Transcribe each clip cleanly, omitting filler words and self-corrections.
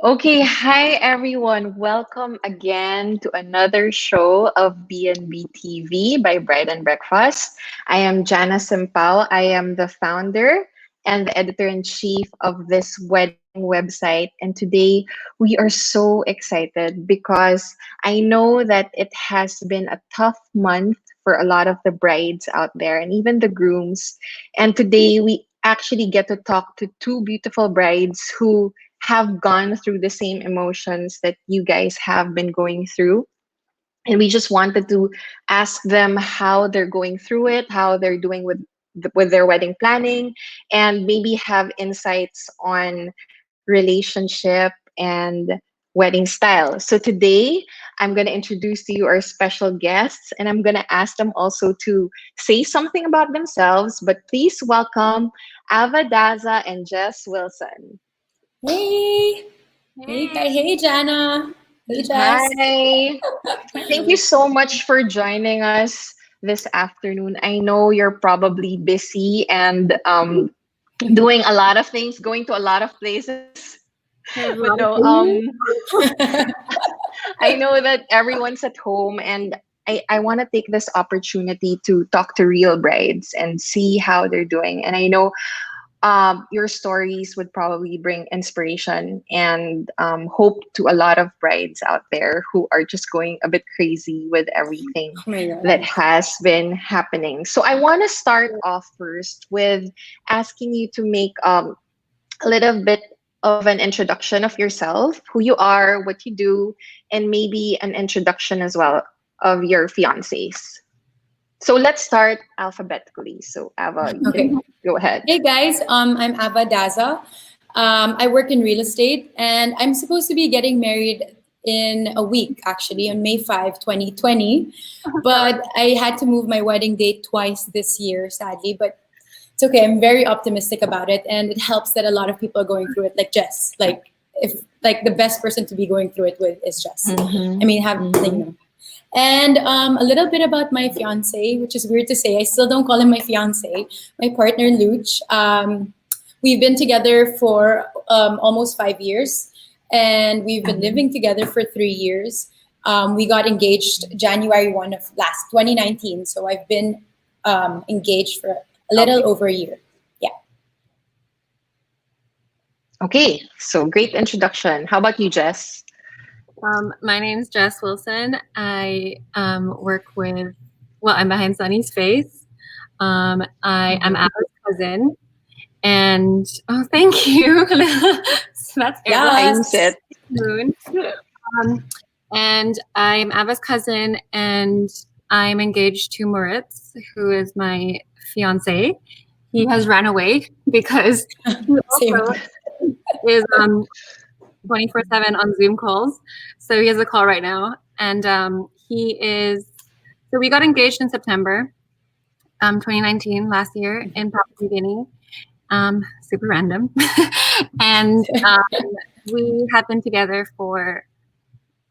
Okay, hi everyone. Welcome again to another show of B&B TV by Bread and Breakfast. I am Jana Simpao. I am the founder and the editor-in-chief of this wedding website. And today we are so excited because I know that it has been a tough month for a lot of the brides out there and even the grooms. And today we actually get to talk to two beautiful brides who have gone through the same emotions that you guys have been going through. And we just wanted to ask them how they're going through it, how they're doing with their wedding planning, and maybe have insights on relationship and wedding style. So today, I'm going to introduce to you our special guests, and I'm going to ask them also to say something about themselves. But please welcome Ava Daza and Jess Wilson. Hey, hey, Jana. Hey, Jess. Hi. Thank you so much for joining us this afternoon. I know you're probably busy and doing a lot of things, going to a lot of places. There's a But lot of no, food. I know that everyone's at home, and I want to take this opportunity to talk to real brides and see how they're doing. And I know your stories would probably bring inspiration and hope to a lot of brides out there who are just going a bit crazy with everything Oh my that God. has been happening. So I want to start off first with asking you to make a little bit of an introduction of yourself, who you are, what you do, and maybe an introduction as well of your fiancés. So let's start alphabetically. So Ava, you Okay. can go ahead. Hey, guys. I'm Ava Daza. I work in real estate, and I'm supposed to be getting married in a week, actually, on May 5, 2020. But I had to move my wedding date twice this year, sadly. But it's okay. I'm very optimistic about it, and it helps that a lot of people are going through it, like Jess. If the best person to be going through it with is Jess. I Mm-hmm. mean, have you Mm-hmm. know. And a little bit about my fiance, which is weird to say. I still don't call him my fiance. My partner, Luch. We've been together for almost 5 years, and we've been living together for 3 years. We got engaged January 1 of last 2019. So I've been engaged for a little Okay. over a year. Yeah. Okay. So great introduction. How about you, Jess? My name's Jess Wilson. I work with, well, I'm behind Sunny's face. I am Mm-hmm. Ava's cousin. And, oh, thank you. So that's airline Names Yes. it. moon. Um, and I'm Ava's cousin, and I'm engaged to Moritz, who is my fiance. He has ran away because he Same. also is 24/7 on Zoom calls. So he has a call right now. And so we got engaged in September 2019, last year in Papua New Guinea. Super random. And we have been together for,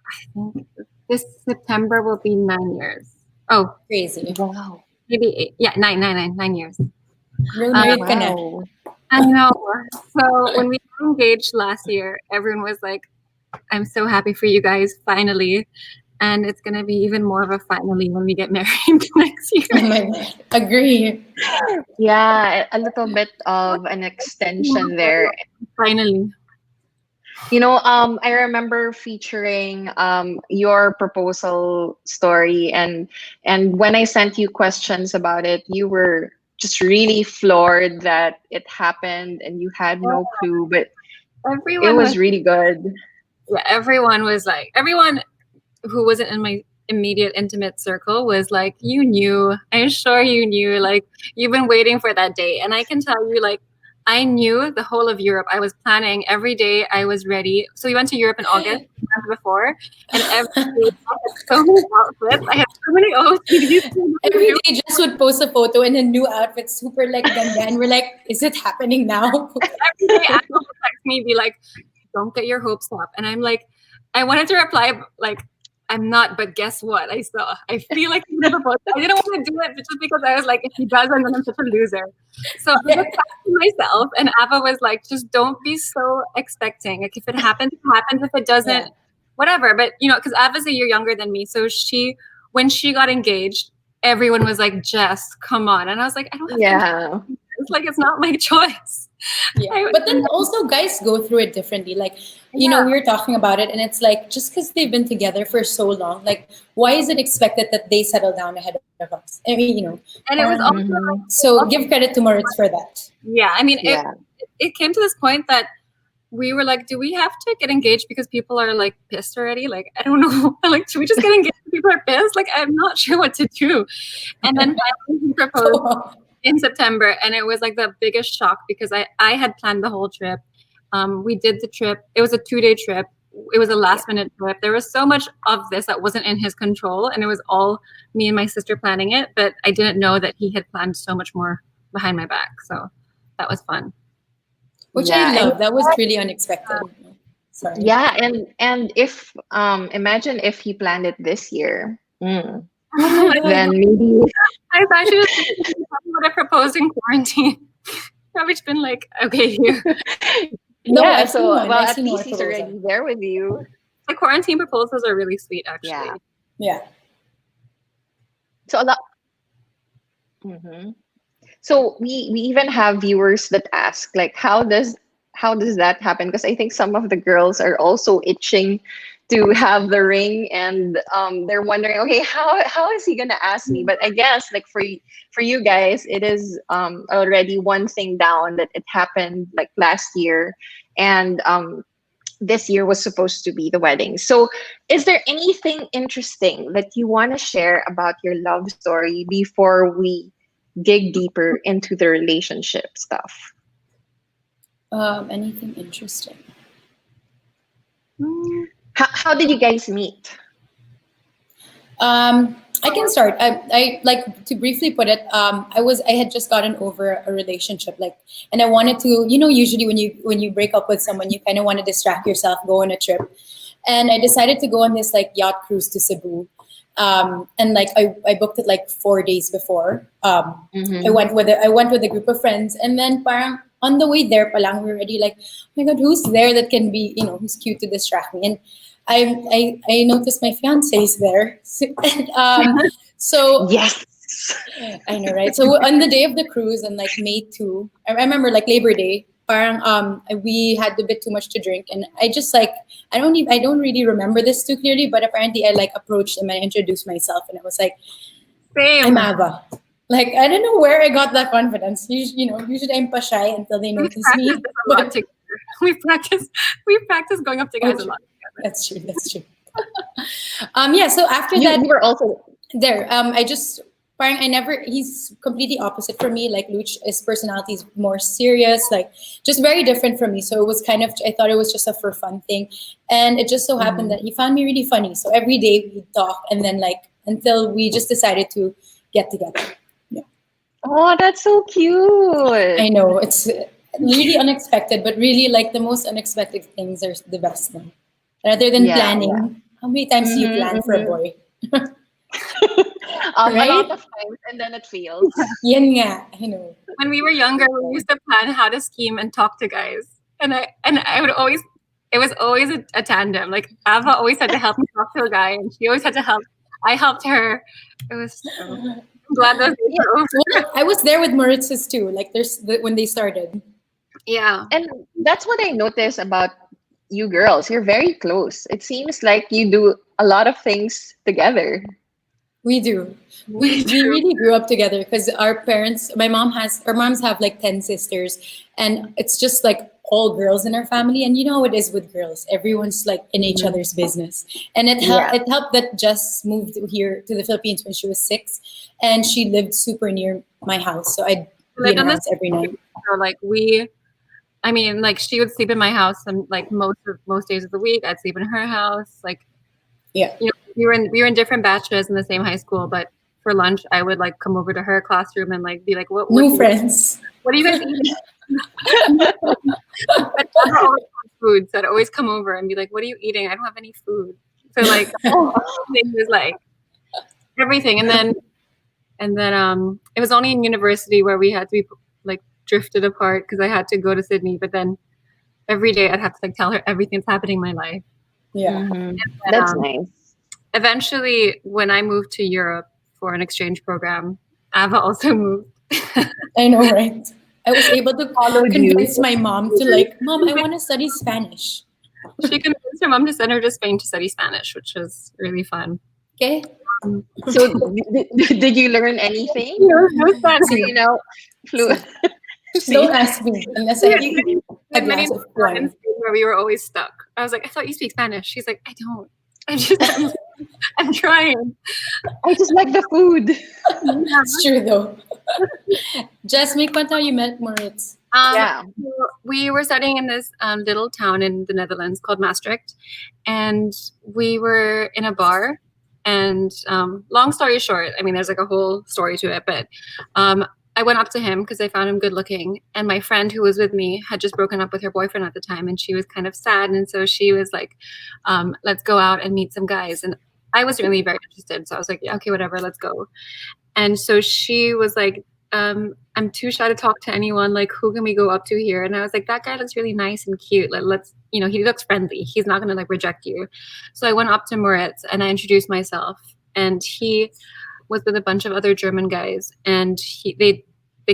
I think this September will be 9 years. Oh, Crazy. Wow. maybe eight. Yeah, 9 years. Real Um, married ka na. Wow. I know. So when we got engaged last year, everyone was like, I'm so happy for you guys, finally. And it's going to be even more of a finally when we get married next Oh year. my God. Agree. Yeah, a little bit of an extension there. Finally. I remember featuring your proposal story, and when I sent you questions about it, you were just really floored that it happened and you had no clue, but it Everyone was, was really good. yeah, everyone who wasn't in my immediate intimate circle was like, you knew, I'm sure you knew, like, you've been waiting for that day. And I can tell you, like, I knew the whole of Europe. I was planning every day. I was ready. So we went to Europe in August, the month before, and every day I had so many outfits. I had so many OOTDs. Every day, Jess would post a photo in a new outfit, super like ganda, and we're like, "Is it happening now?" Every day Apple would text me, be like, don't get your hopes up. And I'm like, I wanted to reply, like, I'm not, but guess what? I feel like he would propose. I didn't want to do it just because I was like, if he doesn't, then I'm such a loser. So I was back to myself, and Ava was like, just don't be so expecting. Like, if it happens, it happens. If it doesn't, whatever. But because Ava's a year younger than me, so when she got engaged, everyone was like, Jess, come on. And I was like, I don't have to. It's like, it's not my choice. Yeah. But then also guys go through it differently. Like, we were talking about it, and it's like, just because they've been together for so long, like, why is it expected that they settle down ahead of us? I mean, And it was also so give credit to Moritz for that. Yeah. I mean, it came to this point that we were like, do we have to get engaged because people are like pissed already? Like, I don't know. Like, should we just get engaged because people are pissed? Like, I'm not sure what to do. And then finally he proposed in September, and it was like the biggest shock because I had planned the whole trip. We did the trip. It was a 2-day trip. It was a last minute trip. There was so much of this that wasn't in his control, and it was all me and my sister planning it. But I didn't know that he had planned so much more behind my back. So that was fun. Which I love. That was really unexpected. Sorry. Yeah, and if imagine if he planned it this year. Then maybe I thought she would have proposed in quarantine. I've just been like, okay, here. At least he's already there with you. The quarantine proposals are really sweet, actually. Yeah. So a lot. Mm-hmm. So we even have viewers that ask, like, how does that happen? Because I think some of the girls are also itching to have the ring, and they're wondering, okay, how is he gonna ask me? But I guess, like, for you guys, it is already one thing down that it happened like last year, and this year was supposed to be the wedding. So is there anything interesting that you want to share about your love story before we dig deeper into the relationship stuff? Anything interesting? How did you guys meet? I can start. I like to briefly put it. I had just gotten over a relationship, like, and I wanted to, usually when you break up with someone, you kind of want to distract yourself, go on a trip, and I decided to go on this like yacht cruise to Cebu. And like I booked it like 4 days before. I went with a group of friends, and then parang on the way there, palang we were already like, oh my god, who's there that can be, who's cute to distract me? And I noticed my fiance is there. So yes, I know, right? So on the day of the cruise, on like May 2, I remember like Labor Day, parang we had a bit too much to drink, and I just like I don't really remember this too clearly, but apparently I like approached him and I introduced myself, and I was like, Same. I'm Ava. Like, I don't know where I got that confidence. Usually I'm pa shy until they notice me. But we practice going up to guys a lot. That's true. Yeah. So after that, you were also there. He's completely opposite from me. Like Luch, his personality is more serious, like just very different from me. So it was I thought it was just a for fun thing. And it just so happened that he found me really funny. So every day we'd talk, and then like until we just decided to get together. Yeah. Oh, that's so cute. I know, it's really unexpected, but really like the most unexpected things are the best thing. Rather than planning. How many times do you plan for a boy? A lot of times, and then it fails. Yan nga, I know. When we were younger, we used to plan how to scheme and talk to guys, and I would always. It was always a tandem. Like Ava always had to help me talk to a guy, and she always had to help. I helped her. It was. I'm glad those days were over. Well, I was there with Moritz's too. Like when they started. Yeah, and that's what I noticed about you girls. You're very close. It seems like you do a lot of things together. We do. We really grew up together because our moms have like 10 sisters, and it's just like all girls in our family. And you know how it is with girls. Everyone's like in each other's business. And it helped that Jess moved here to the Philippines when she was 6, and she lived super near my house. So I'd be in her house every night. So like she would sleep in my house, and like most days of the week I'd sleep in her house. Like, yeah, we were in different batches in the same high school, but for lunch I would like come over to her classroom and like be like, what new friends? What are you guys eating? But I always have food, so I'd always come over and be like, what are you eating? I don't have any food. So like it was like everything, and then it was only in university where we had to be like drifted apart because I had to go to Sydney. But then every day I'd have to like tell her everything that's happening in my life. Yeah. Mhm. And, That's nice. eventually, when I moved to Europe for an exchange program, Ava also moved. I know, right? I was able to Followed you. convince my mom to like, Mom, I want to study Spanish. She convinced her mom to send her to Spain to study Spanish, which was really fun. Okay. So did you learn anything? No Spanish. You know, fluent. Don't ask me unless I have a Had many glass of times wine. where we were always stuck. I was like, I thought you speak Spanish. She's like, I don't. I'm trying. I just like the food. It's true though. Jess, make one how you met Moritz. Yeah. So we were studying in this little town in the Netherlands called Maastricht, and we were in a bar. And long story short, I mean, there's like a whole story to it, but I went up to him because I found him good looking. And my friend who was with me had just broken up with her boyfriend at the time, and she was kind of sad. And so she was like, let's go out and meet some guys. And I was really very interested. So I was like, yeah, okay, whatever, let's go. And so she was like, I'm too shy to talk to anyone. Like, who can we go up to here? And I was like, that guy looks really nice and cute. Like, let's, he looks friendly. He's not going to like reject you. So I went up to Moritz and I introduced myself. And he was with a bunch of other German guys. And they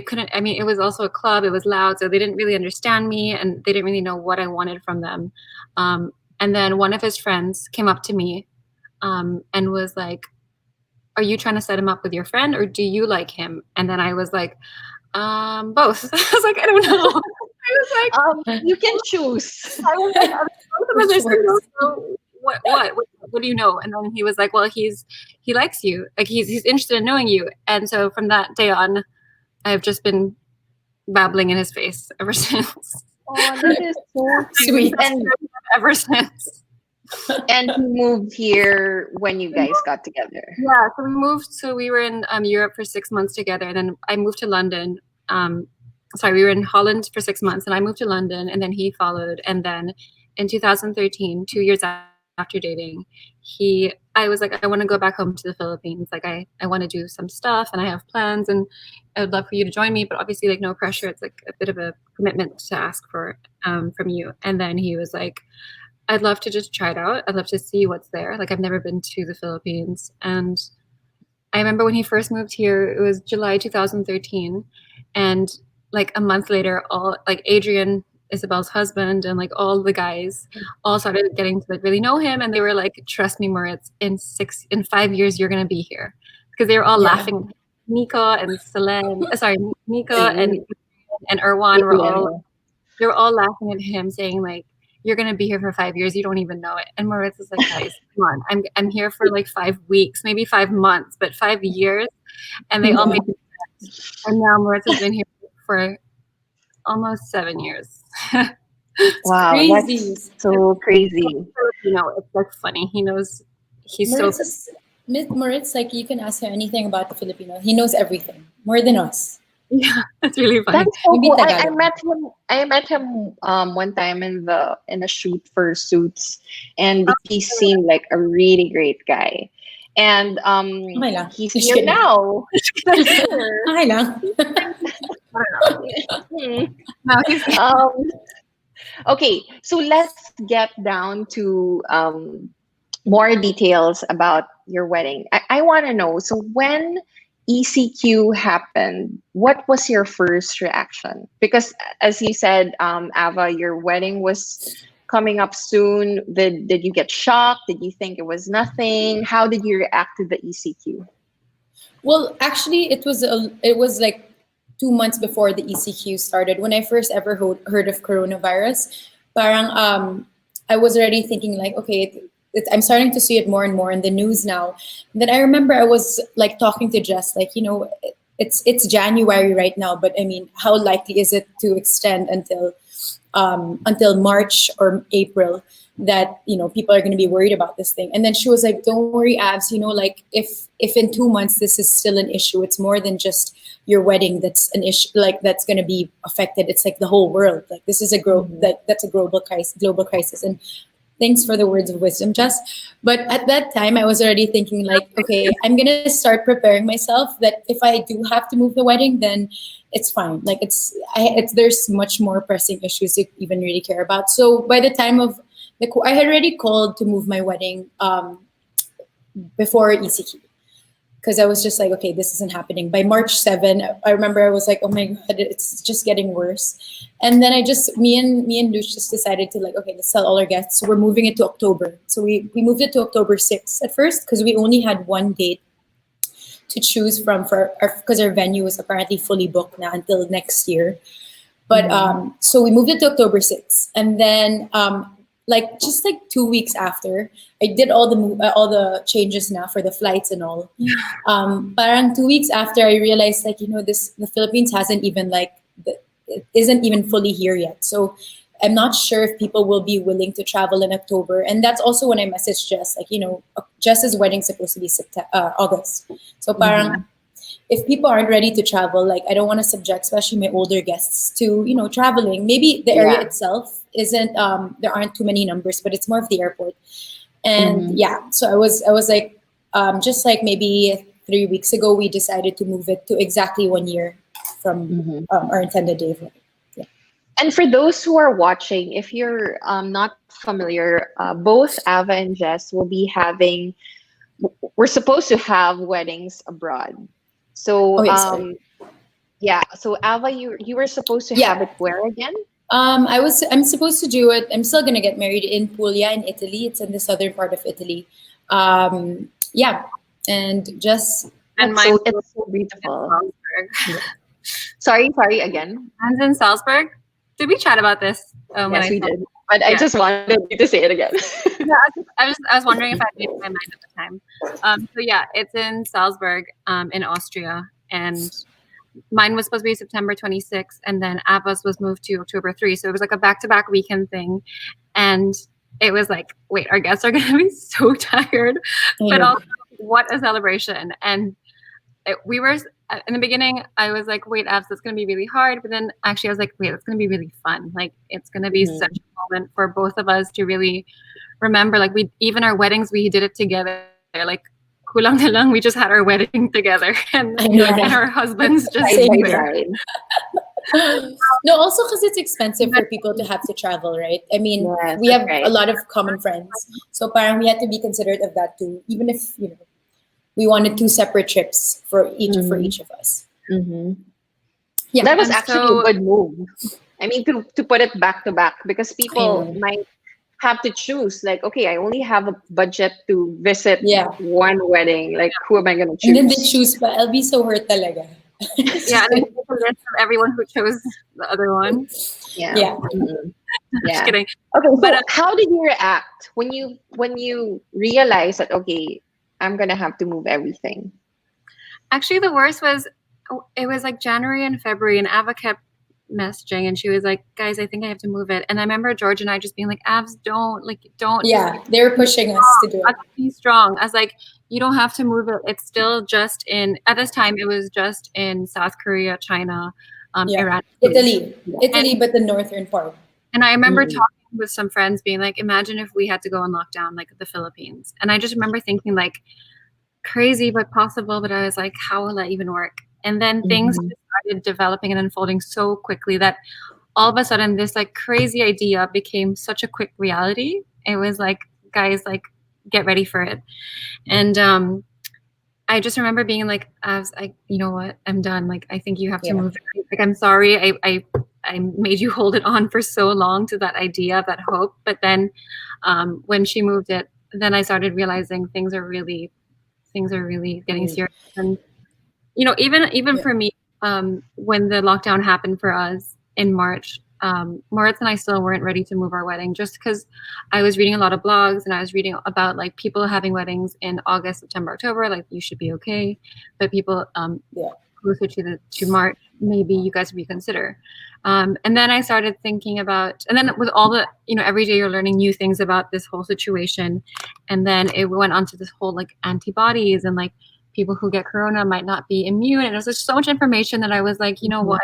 couldn't, I mean, it was also a club. It was loud. So they didn't really understand me. And they didn't really know what I wanted from them. And then one of his friends came up to me and was like, are you trying to set him up with your friend or do you like him? And then I was like, both. I was like, I don't know. I was like, You can choose. I was like, both of us are what do you know? And then he was like, well, he likes you. Like he's interested in knowing you. And so from that day on, I've just been babbling in his face ever since. Oh, that is so Sweet. And ever since. and he moved here when you guys got together. Yeah, so we moved. So we were in Europe for 6 months together, and then I moved to London. We were in Holland for 6 months, and I moved to London, and then he followed. And then in 2013, 2 years after dating, I was like, I want to go back home to the Philippines. Like I want to do some stuff, and I have plans, and I would love for you to join me, but obviously like no pressure. It's like a bit of a commitment to ask for from you. And then he was like, I'd love to just try it out. I'd love to see what's there. Like I've never been to the Philippines. And I remember when he first moved here, it was July 2013. And like a month later, all like Adrian, Isabel's husband, and like all the guys all started getting to like really know him. And they were like, trust me, Moritz, in 5 years, you're going to be here. Because they were all laughing. Nico and Nico and Erwan they were all laughing at him saying like, you're going to be here for 5 years. You don't even know it. And Moritz is like, guys, come on. I'm here for like 5 weeks, maybe 5 months, but 5 years. And they all made it. And now Moritz has been here for almost 7 years. Wow, crazy. that's so crazy. It's like funny. He knows he's Moritz, like you can ask him anything about the Filipino. He knows everything more than us. Yeah, that's really funny. That's so Maybe cool. Tagalog. I met him one time in a shoot for Suits, and he seemed like a really great guy. And Okay lang. he's Just here kidding. now. Okay lang. No, he's Okay, so let's get down to more details about your wedding. I want to know. So when ECQ happened, what was your first reaction? Because as you said, Ava, your wedding was coming up soon. Did you get shocked? Did you think it was nothing? How did you react to the ECQ? Well, actually, it was like 2 months before the ECQ started. When I first ever heard of coronavirus, parang I was already thinking like, okay, I'm starting to see it more and more in the news now. And then I remember I was like talking to Jess, like, it's January right now, but I mean, how likely is it to extend until March or April that, people are going to be worried about this thing? And then she was like, don't worry, Abs, like if in 2 months this is still an issue, it's more than just your wedding that's an issue, like that's going to be affected. It's like the whole world. Like this is that's a global crisis. And Thanks for the words of wisdom, Jess. But at that time, I was already thinking like, okay, I'm gonna start preparing myself that if I do have to move the wedding, then it's fine. Like there's much more pressing issues to even really care about. So by the time of I had already called to move my wedding before ECQ, because I was just like, okay, this isn't happening. By March 7, I remember I was like, oh my God, it's just getting worse. And then me and Luce just decided to like, okay, let's tell all our guests. So we're moving it to October. So we moved it to October 6th at first, because we only had one date to choose from because our venue was apparently fully booked now until next year. But so we moved it to October 6th. And then just 2 weeks after, I did all the changes now for the flights and all. Parang 2 weeks after, I realized the Philippines hasn't even it isn't even fully here yet. So I'm not sure if people will be willing to travel in October. And that's also when I messaged Jess, Jess's wedding's supposed to be August. So parang if people aren't ready to travel, I don't want to subject, especially my older guests, to, traveling. Maybe the area itself isn't, there aren't too many numbers, but it's more of the airport. And so I was like, just maybe 3 weeks ago, we decided to move it to exactly 1 year from our intended day of wedding. Yeah. And for those who are watching, if you're not familiar, both Ava and Jess will be we're supposed to have weddings abroad. So, so Ava, you were supposed to have it where again? I'm supposed to do it. I'm still gonna get married in Puglia in Italy. It's in the southern part of Italy. And just it's so beautiful. Sorry again. Mine's in Salzburg. Did we chat about this? Yes, we did. But I just wanted you to say it again. I was wondering if I made my mind at the time. It's in Salzburg, in Austria, and mine was supposed to be September 26th, and then Ava's was moved to October 3. So it was like a back-to-back weekend thing, and it was like, wait, our guests are going to be so tired, but also what a celebration. And we were in the beginning, I was like, wait, Avs, that's going to be really hard. But then actually I was like, wait, it's going to be really fun. Like, it's going to be such a moment for both of us to really remember. Like, even our weddings, we did it together. Like, kulang na lang, we just had our wedding together. And our husbands just No, also because it's expensive for people to have to travel, right? I mean, we have a lot of common friends. So parang we had to be considerate of that too, even if, we wanted 2 separate trips for each of us. Yeah, that was actually a good move. I mean, to put it back to back, because people might have to choose. Like, okay, I only have a budget to visit one wedding. Like, who am I going to choose? And then they choose, but I'll be so hurt talaga. Yeah, and then there's a list of everyone who chose the other one. Yeah. Just kidding. Okay, but how did you react when you realized that, okay, I'm gonna have to move everything? Actually, the worst was, it was like January and February, and Ava kept messaging, and she was like, guys, I think I have to move it. And I remember George and I just being like, Avs, don't. Yeah, they were pushing us to do it. Be strong. I was like, you don't have to move it. It's still just at this time, it was just in South Korea, China, Iran. Italy, but the northern part. And I remember talking with some friends being like, imagine if we had to go on lockdown like the Philippines. And I just remember thinking like, crazy but possible, but I was like, how will that even work? And then things just started developing and unfolding so quickly that all of a sudden this like crazy idea became such a quick reality. It was like, guys, like, get ready for it. And I just remember being like, I was like, you know what, I'm done. Like, I think you have to move it. Like, I'm sorry I made you hold it on for so long to that idea, that hope. But then when she moved it, then I started realizing things are really getting serious. And, even for me, when the lockdown happened for us in March, Moritz and I still weren't ready to move our wedding, just because I was reading a lot of blogs and I was reading about like people having weddings in August, September, October, like you should be okay. But people closer to March, maybe you guys reconsider. And then I started thinking about, and then with all the, every day you're learning new things about this whole situation. And then it went on to this whole like antibodies and like people who get corona might not be immune. And it was just so much information that I was like, you know what?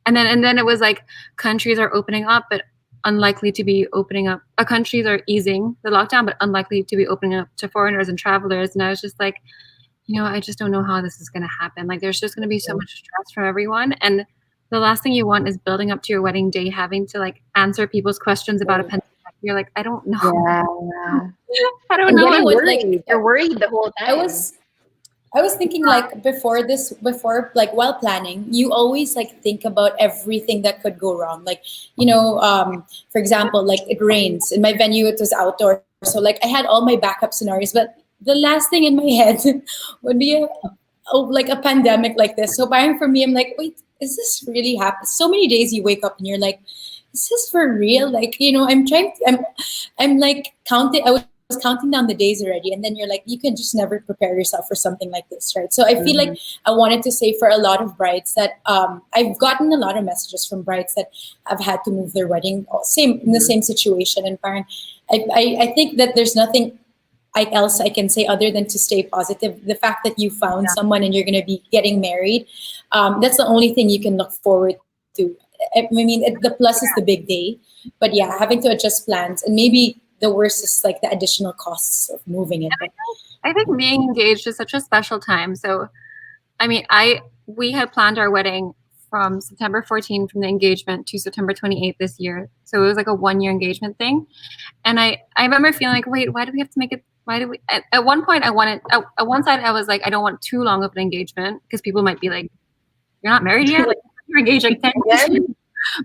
And then it was like countries are opening up, but unlikely to be opening up. Countries are easing the lockdown, but unlikely to be opening up to foreigners and travelers. And I was just like, I just don't know how this is going to happen. Like, there's just going to be so much stress for everyone. And the last thing you want is building up to your wedding day, having to like answer people's questions about a pandemic. You're like, I don't know. Yeah. I don't And know. getting what, worried. like, You're worried the whole time. I was thinking like before like while planning, you always like think about everything that could go wrong. Like, for example, like it rains in my venue, it was outdoor. So like I had all my backup scenarios, but the last thing in my head would be like a pandemic like this. So buying for me, I'm like, wait, is this really happening? So many days you wake up and you're like, is this for real? Like, I'm like counting. I was counting down the days already, and then you're like, you can just never prepare yourself for something like this, right? So I feel like I wanted to say for a lot of brides that I've gotten a lot of messages from brides that have had to move their wedding in the same situation, and I think that there's nothing else I can say other than to stay positive. The fact that you found someone and you're going to be getting married, that's the only thing you can look forward to. I mean, the plus is the big day, but yeah, having to adjust plans, and maybe the worst is like the additional costs of moving it. I think being engaged is such a special time. So, I mean, we had planned our wedding from September 14th from the engagement to September 28th this year. So it was like a 1-year engagement thing. And I remember feeling like, wait, why do we have to make it? Why do we? At one point, at one side, I was like, I don't want too long of an engagement because people might be like, you're not married yet? Like, you're engaged like 10 years.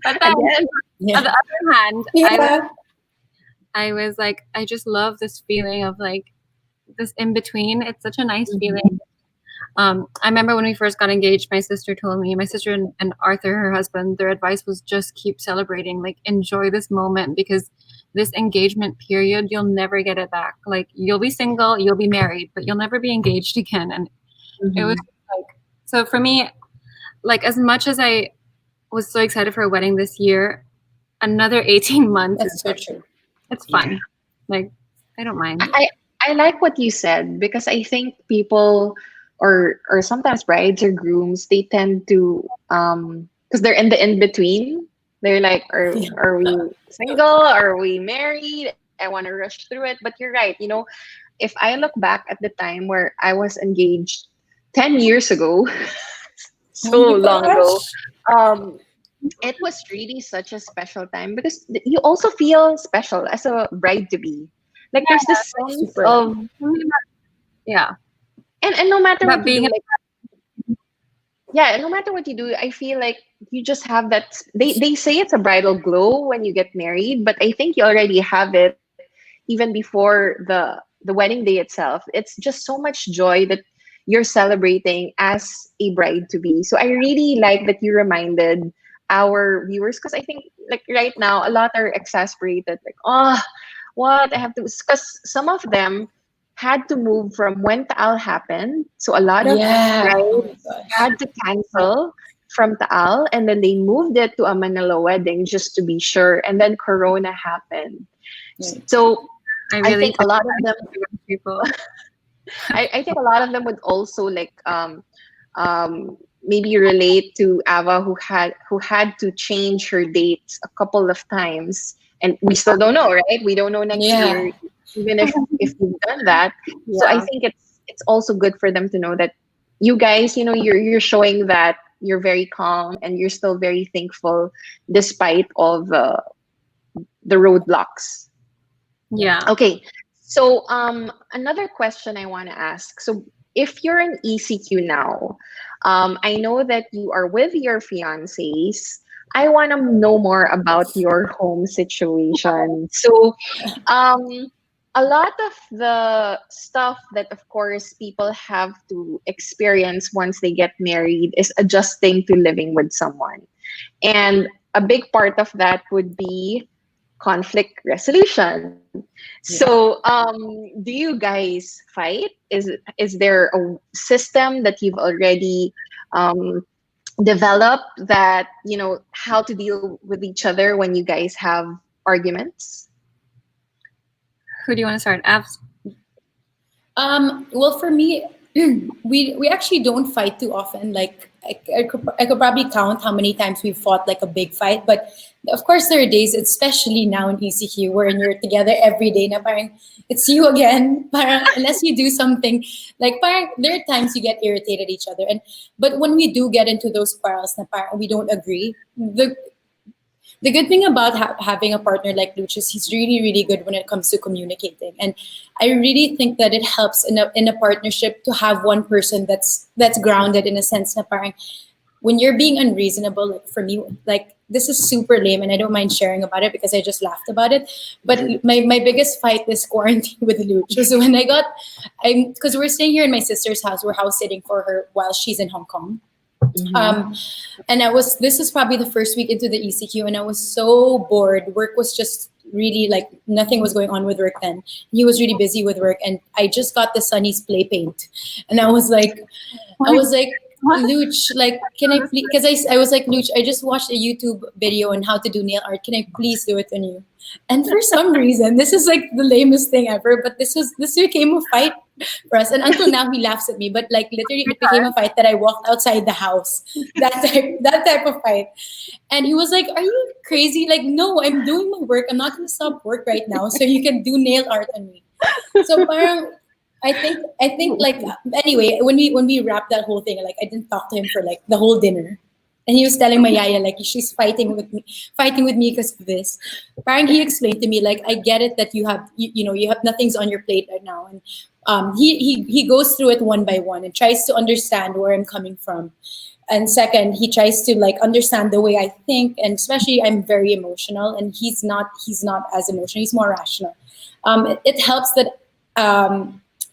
But then, on the other hand, I was like, I just love this feeling of like this in between. It's such a nice feeling. I remember when we first got engaged, my sister and Arthur, her husband, their advice was just keep celebrating, like enjoy this moment, because this engagement period, you'll never get it back. Like you'll be single, you'll be married, but you'll never be engaged again. And it was like, so for me, like as much as I was so excited for a wedding this year, another 18 months. That's so true. It's fun. Like, I don't mind. I like what you said, because I think people or sometimes brides or grooms, they tend to because they're in the in between. They're like, are we single? Are we married? I want to rush through it. But you're right. If I look back at the time where I was engaged 10 years ago, so long ago, it was really such a special time, because you also feel special as a bride to be. Like there's this sense of and no matter what you do, no matter what you do, I feel like you just have that. They say it's a bridal glow when you get married, but I think you already have it even before the wedding day itself. It's just so much joy that you're celebrating as a bride to be. So I really like that you reminded our viewers, because I think like right now a lot are exasperated, like, oh, what I have to, because some of them had to move from when Taal happened. So a lot of brides had to cancel from Taal, and then they moved it to a Manila wedding just to be sure, and then Corona happened. So I think a lot of them people I think a lot of them would also like maybe relate to Ava, who had to change her dates a couple of times, and we still don't know, right? We don't know next year, even if we've done that. So I think it's also good for them to know that you guys, you're showing that you're very calm and you're still very thankful despite all the roadblocks. Yeah. Okay. So another question I want to ask. So if you're an ECQ now, I know that you are with your fiancés. I want to know more about your home situation. So a lot of the stuff that, of course, people have to experience once they get married is adjusting to living with someone. And a big part of that would be conflict resolution. So do you guys fight? Is there a system that you've already developed, that how to deal with each other when you guys have arguments? Who do you want to start? Abs? Well, for me, we actually don't fight too often. Like I could probably count how many times we've fought like a big fight. But of course, there are days, especially now in ECQ, wherein you're together every day. Na parang it's you again. Parang unless you do something, like parang there are times you get irritated at each other. And but when we do get into those quarrels, na parang we don't agree. The good thing about having a partner like Luch is he's really, really good when it comes to communicating. And I really think that it helps in a partnership to have one person that's grounded in a sense na parang when you're being unreasonable, like for me, like this is super lame and I don't mind sharing about it because I just laughed about it. But my biggest fight this quarantine with Luch was when because we're staying here in my sister's house, we're house sitting for her while she's in Hong Kong. Mm-hmm. And this is probably the first week into the ECQ and I was so bored. Work was just really like nothing was going on with work then. He was really busy with work and I just got the Sunny's play paint. And I was like, Luch, like, can I please, because I was like, Luch, I just watched a YouTube video on how to do nail art. Can I please do it on you? And for some reason, this is like the lamest thing ever, but this became a fight for us. And until now, he laughs at me, but like literally it became a fight that I walked outside the house. That type of fight. And he was like, are you crazy? Like, no, I'm doing my work. I'm not going to stop work right now. So you can do nail art on me. So parang, I think like anyway when we wrapped that whole thing, like I didn't talk to him for like the whole dinner, and he was telling my yaya like she's fighting with me because of this. Apparently he explained to me like I get it that you have you have nothing's on your plate right now, and he goes through it one by one and tries to understand where I'm coming from, and second he tries to like understand the way I think, and especially I'm very emotional and he's not as emotional, he's more rational. It helps that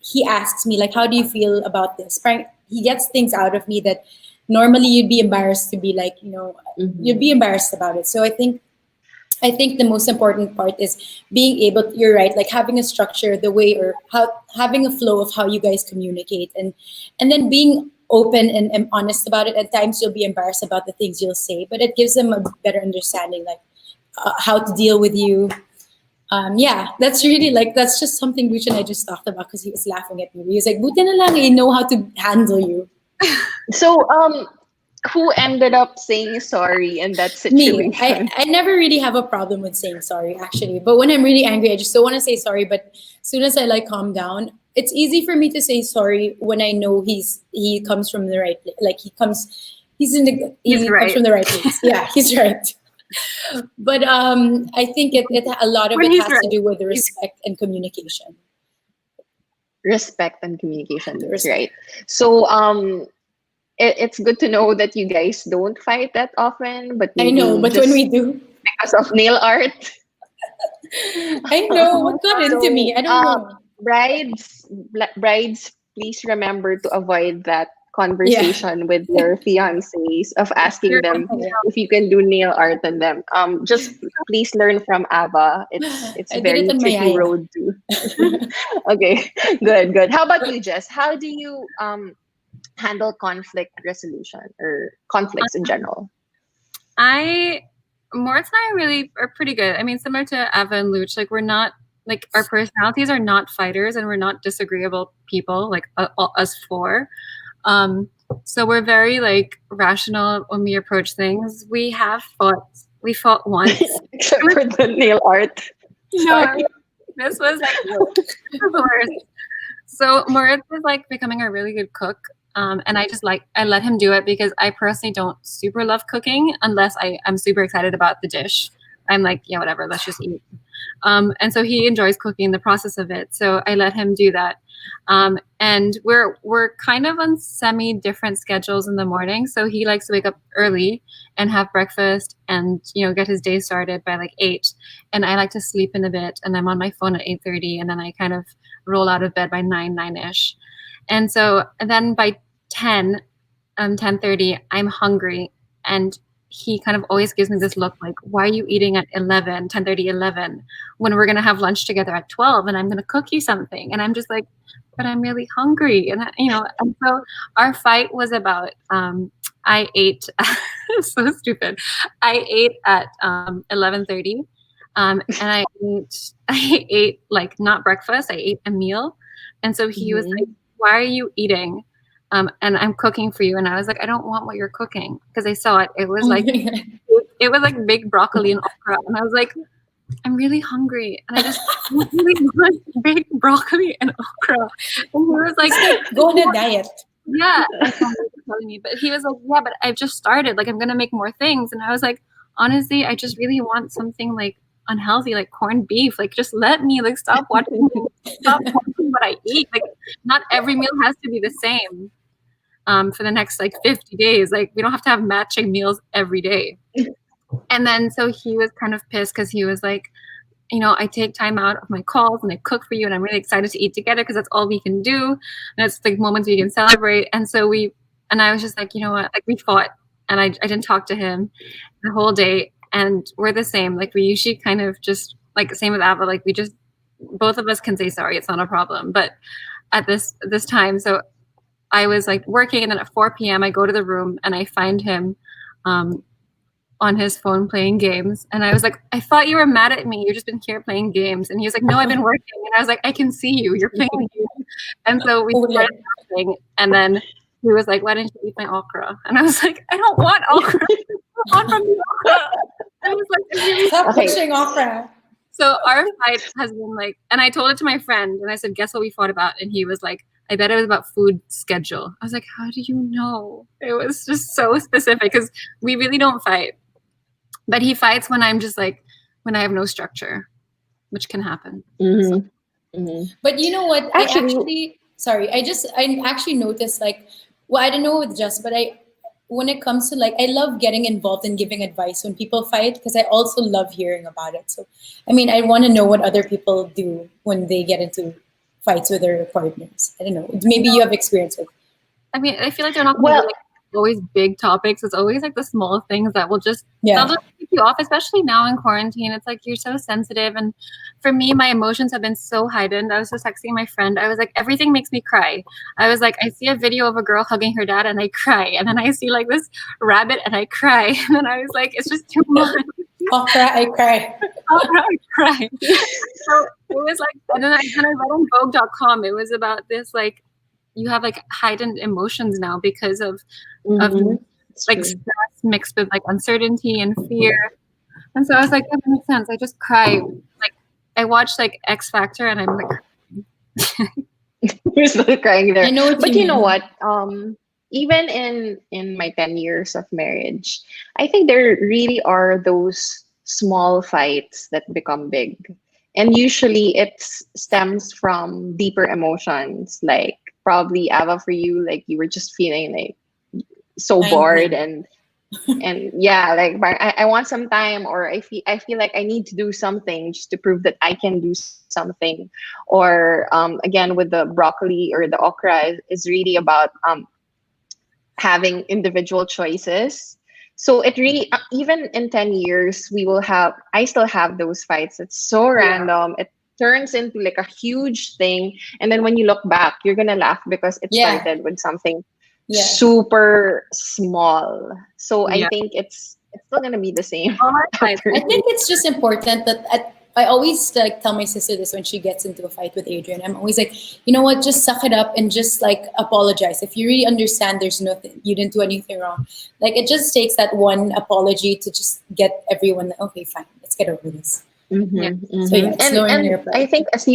he asks me like, how do you feel about this? He gets things out of me that normally you'd be embarrassed to be like, you'd be embarrassed about it. So I think the most important part is being able, you're right, like having a structure, the way, or having a flow of how you guys communicate, and then being open and honest about it. At times you'll be embarrassed about the things you'll say, but it gives them a better understanding, like how to deal with you. That's really like, that's just something Luch and I just talked about because he was laughing at me. He was like, buti na lang, I know how to handle you. So, who ended up saying sorry in that situation? Me. I never really have a problem with saying sorry, actually. But when I'm really angry, I just don't want to say sorry. But as soon as I like calm down, it's easy for me to say sorry when I know he comes from the right place. Like he comes from the right place. Yeah, he's right. But I think a lot of it has to do with the respect and communication. Respect and communication, that's right. So it's good to know that you guys don't fight that often, but I know, but when we do, because of nail art. I know what got into me. I don't know. Brides, please remember to avoid that conversation with your fiancés of asking them if you can do nail art on them. Just please learn from Ava. It's a very tricky road to. Okay, good. How about you, Jess? How do you handle conflict resolution or conflicts in general? Moritz and I really are pretty good. I mean, similar to Ava and Luch, like we're not, like our personalities are not fighters and we're not disagreeable people, like us four. So we're very like rational when we approach things. We fought once. Except for the nail art. No, this was like the worst. So Moritz is like becoming a really good cook. And I let him do it because I personally don't super love cooking unless I'm super excited about the dish. I'm like, yeah, whatever, let's just eat. And so he enjoys cooking, the process of it. So I let him do that. And we're kind of on semi-different schedules in the morning. So he likes to wake up early and have breakfast and, get his day started by like 8. And I like to sleep in a bit and I'm on my phone at 8:30 and then I kind of roll out of bed by 9-ish. And so then by 10:30, I'm hungry. And he kind of always gives me this look like, why are you eating at 10:30, 11, when we're going to have lunch together at 12 and I'm going to cook you something? And I'm just like, but I'm really hungry. And, and so our fight was about, I ate, so stupid. I ate at 11:30 and I ate like not breakfast, I ate a meal. And so he was like, why are you eating? And I'm cooking for you. And I was like, I don't want what you're cooking, because I saw it. It was like big broccoli and okra. And I was like, I'm really hungry, and I just really want big broccoli and okra. And he was like, go on a diet. Yeah, telling me, but he was like, yeah, but I've just started. Like, I'm gonna make more things, and I was like, honestly, I just really want something like unhealthy, like corned beef. Like, just let me stop watching what I eat. Like, not every meal has to be the same. For the next 50 days, like we don't have to have matching meals every day. And then so he was kind of pissed because he was like, I take time out of my calls and I cook for you, and I'm really excited to eat together because that's all we can do. And it's like moments we can celebrate. And so I was just like, you know what, like we fought, and I didn't talk to him the whole day. And we're the same. Like we usually kind of just like same with Ava, like we just, both of us can say sorry. It's not a problem. But at this time, so I was like working, and then at 4 p.m. I go to the room and I find him on his phone playing games. And I was like, I thought you were mad at me. You've just been here playing games. And he was like, no, I've been working. And I was like, I can see you. You're playing games. And so we started talking. And then he was like, why didn't you eat my okra? And I was like, I don't want okra. I want from the okra. I was like, stop pushing okra. So our fight has been like, and I told it to my friend, and I said, guess what we fought about? And he was like, I bet it was about food schedule. I was like, how do you know? It was just so specific, because we really don't fight. But he fights when I'm just like, when I have no structure, which can happen. Mm-hmm. Mm-hmm. But you know what? I actually noticed I don't know with Jess, but when it comes to I love getting involved and giving advice when people fight, because I also love hearing about it. So, I mean, I want to know what other people do when they get into fights with their partners. I don't know. Maybe you have experience with. I mean, I feel like they're not always big topics. It's always the small things that will just keep you off, especially now in quarantine. It's like you're so sensitive, and for me, my emotions have been so heightened. I was just texting my friend. I was like, everything makes me cry. I was like, I see a video of a girl hugging her dad and I cry, and then I see this rabbit and I cry, and then I was like, it's just too much. I cry. I cry. So it was and then I read on Vogue.com. It was about this you have heightened emotions now because of stress mixed with uncertainty and fear. And so I was like, that makes sense. I just cry. I watched X Factor, and I'm you're still crying there. I know but you know what? Even in my 10 years of marriage, I think there really are those small fights that become big. And usually it stems from deeper emotions, probably Ava, for you, you were just feeling so bored and yeah, I want some time, or I feel like I need to do something just to prove that I can do something. Or again, with the broccoli or the okra is really about having individual choices. So it really, even in 10 years, I still have those fights. It's so random. It turns into a huge thing. And then when you look back, you're going to laugh because it started with something super small. So I think it's still going to be the same. I think it's just important that I always tell my sister this when she gets into a fight with Adrian. I'm always like, you know what, just suck it up and just apologize. If you really understand there's nothing, you didn't do anything wrong. It just takes that one apology to just get everyone, okay, fine, let's get over this. Mm-hmm, mm-hmm. So and I think as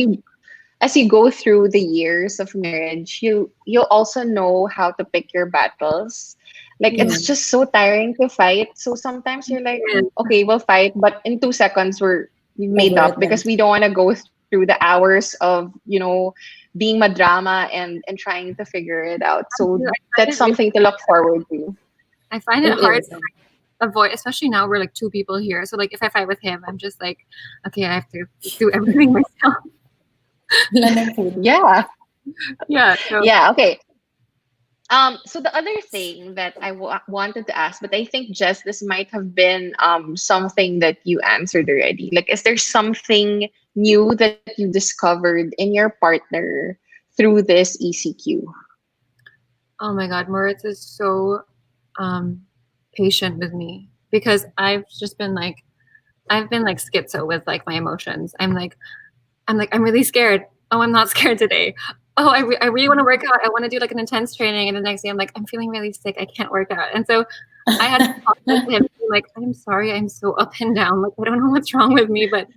you go through the years of marriage, you'll also know how to pick your battles. It's just so tiring to fight. So sometimes you're like, okay, we'll fight, but in 2 seconds we've made up, because we don't want to go through the hours of being madrama and trying to figure it out. So that's something to look forward to. I find it hard to avoid, especially now we're 2 people here. So if I fight with him, I'm just okay, I have to do everything myself. Yeah. So. Yeah. Okay. So the other thing that I wanted to ask, but I think, Jess, this might have been something that you answered already. Is there something new that you discovered in your partner through this ECQ? Oh my God, Moritz is so patient with me, because I've just been schizo with my emotions. I'm really scared. Oh, I'm not scared today. oh, I really want to work out. I want to do like an intense training. And the next day I'm like, I'm feeling really sick. I can't work out. And so I had to talk to him like, I'm sorry, I'm so up and down. Like, I don't know what's wrong with me, but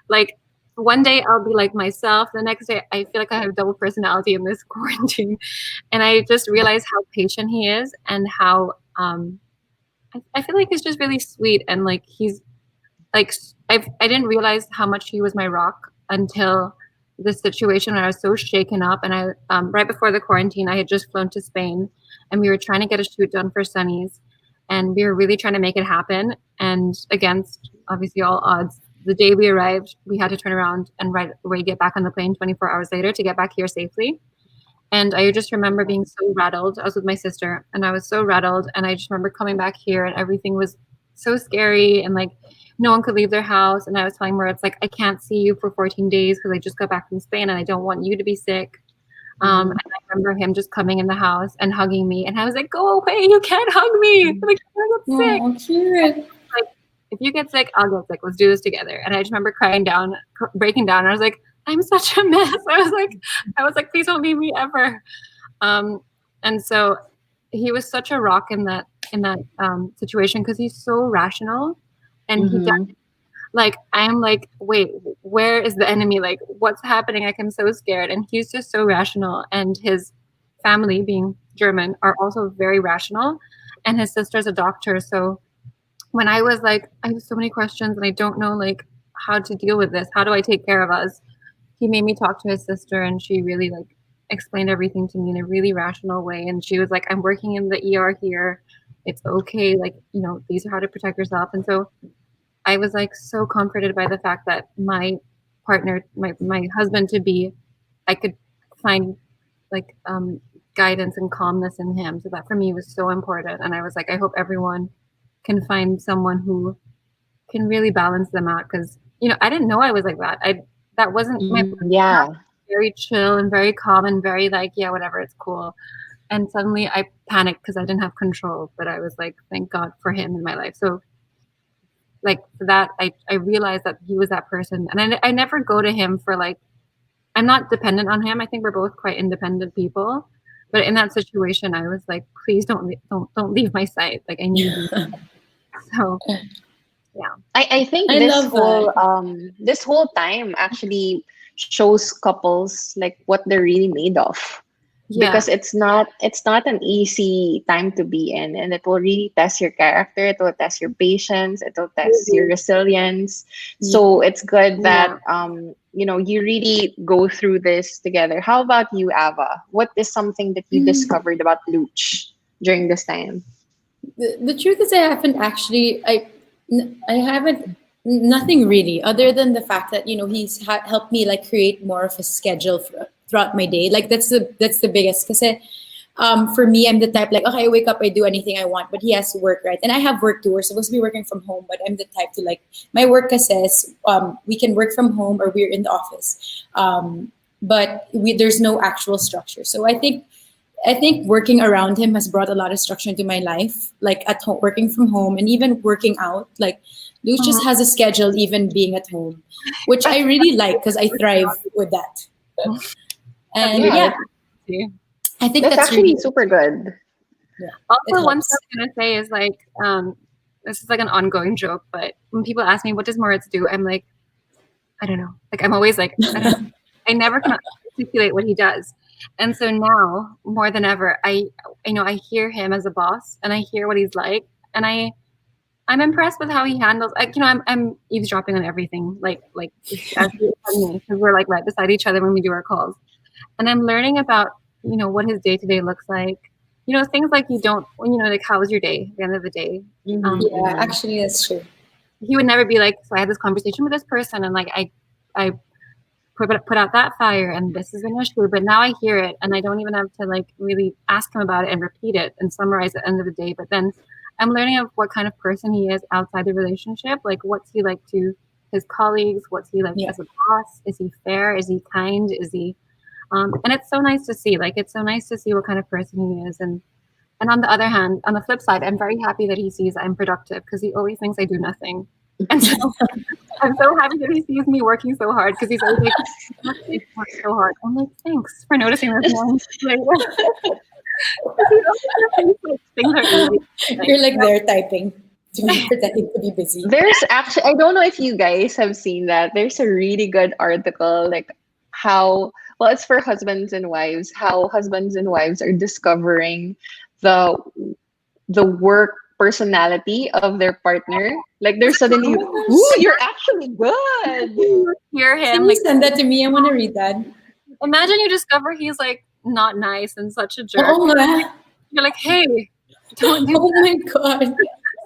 like one day I'll be like myself. The next day I feel like I have double personality in this quarantine. And I just realized how patient he is and how I feel like he's just really sweet. And like he's like I didn't realize how much he was my rock until this situation when I was so shaken up. And I right before the quarantine, I had just flown to Spain, and we were trying to get a shoot done for Sunny's, and we were really trying to make it happen. And against obviously all odds, the day we arrived, we had to turn around and right away get back on the plane 24 hours later to get back here safely. And I just remember being so rattled. I was with my sister, and I was so rattled. And I just remember coming back here, and everything was so scary, and like no one could leave their house. And I was telling Moritz, like, I can't see you for 14 days because I just got back from Spain, and I don't want you to be sick. And I remember him just coming in the house and hugging me, and I was like, "Go away! You can't hug me! Like, I'm sick." Oh, cute. Like, if you get sick, I'll get sick. Let's do this together. And I just remember crying down, breaking down. And I was like, I'm such a mess. I was like, please don't leave me ever. And so he was such a rock in that situation because he's so rational, and he does, like, I'm like, wait, where is the enemy? Like, what's happening? Like, I'm so scared. And he's just so rational. And his family, being German, are also very rational. And his sister's a doctor. So when I was like, I have so many questions and I don't know like how to deal with this. How do I take care of us? He made me talk to his sister, and she really like explained everything to me in a really rational way. And she was like, I'm working in the ER here. It's okay. Like, you know, these are how to protect yourself. And so I was like so comforted by the fact that my partner, my husband to be, I could find like guidance and calmness in him. So that for me was so important. And I was like, I hope everyone can find someone who can really balance them out. Because, you know, I didn't know I was like that. That wasn't my very chill and very calm and very like, yeah, whatever, it's cool. And suddenly I panicked because I didn't have control. But I was like, thank God for him in my life. So like for that, I realized that he was that person. And I never go to him for like, I'm not dependent on him. I think we're both quite independent people. But in that situation, I was like, please don't leave my sight. Like, I need you. So yeah. I think this whole time actually shows couples like what they're really made of. Yeah. Because it's not an easy time to be in, and it will really test your character, it will test your patience, it will test your resilience. So it's good that you know, you really go through this together. How about you, Ava? What is something that you discovered about Luch during this time? The truth is, I haven't actually. I haven't nothing really, other than the fact that, you know, he's helped me like create more of a schedule throughout my day. Like that's the biggest. Because for me, I'm the type like, okay, I wake up, I do anything I want, but he has to work, right? And I have work too. We're supposed to be working from home, but I'm the type to like, my work says we can work from home or we're in the office, but there's no actual structure. So I think working around him has brought a lot of structure into my life, like at home, working from home, and even working out. Like Luch just has a schedule, even being at home, which I really like because I thrive with that. And I think that's actually really super good. Yeah. Also, one thing I'm gonna say is like, this is like an ongoing joke, but when people ask me what does Moritz do, I'm like, I don't know. Like I'm always like, I don't know. I never can articulate what he does. And so now more than ever, I hear him as a boss, and I hear what he's like, and I'm impressed with how he handles. Like, you know, I'm eavesdropping on everything, like as he telling me, because we're like right beside each other when we do our calls, and I'm learning about, you know, what his day to day looks like. You know, things like you don't, you know, like how was your day at the end of the day? Yeah, actually, that's true. He would never be like, so I had this conversation with this person, and like I put out that fire, and this is an issue. But now I hear it, and I don't even have to like really ask him about it and repeat it and summarize at the end of the day. But then I'm learning of what kind of person he is outside the relationship. Like, what's he like to his colleagues? What's he like as a boss? Is he fair? Is he kind? Is he? And it's so nice to see. Like, it's so nice to see what kind of person he is. And on the other hand, on the flip side, I'm very happy that he sees I'm productive, because he always thinks I do nothing. And so I'm so happy that he sees me working so hard, because he's always like, so hard. I'm like, thanks for noticing this one. Like, things are easy. You're like there typing, pretending to be busy. There's actually, I don't know if you guys have seen that. There's a really good article, like how, well, it's for husbands and wives, how husbands and wives are discovering the work personality of their partner. Like they're suddenly, ooh, you're actually good. Hear Can him. you Like, send that to me? I want to read that. imagine you discover he's like not nice and such a jerk. Oh, my. You're like, hey, don't do Oh my God.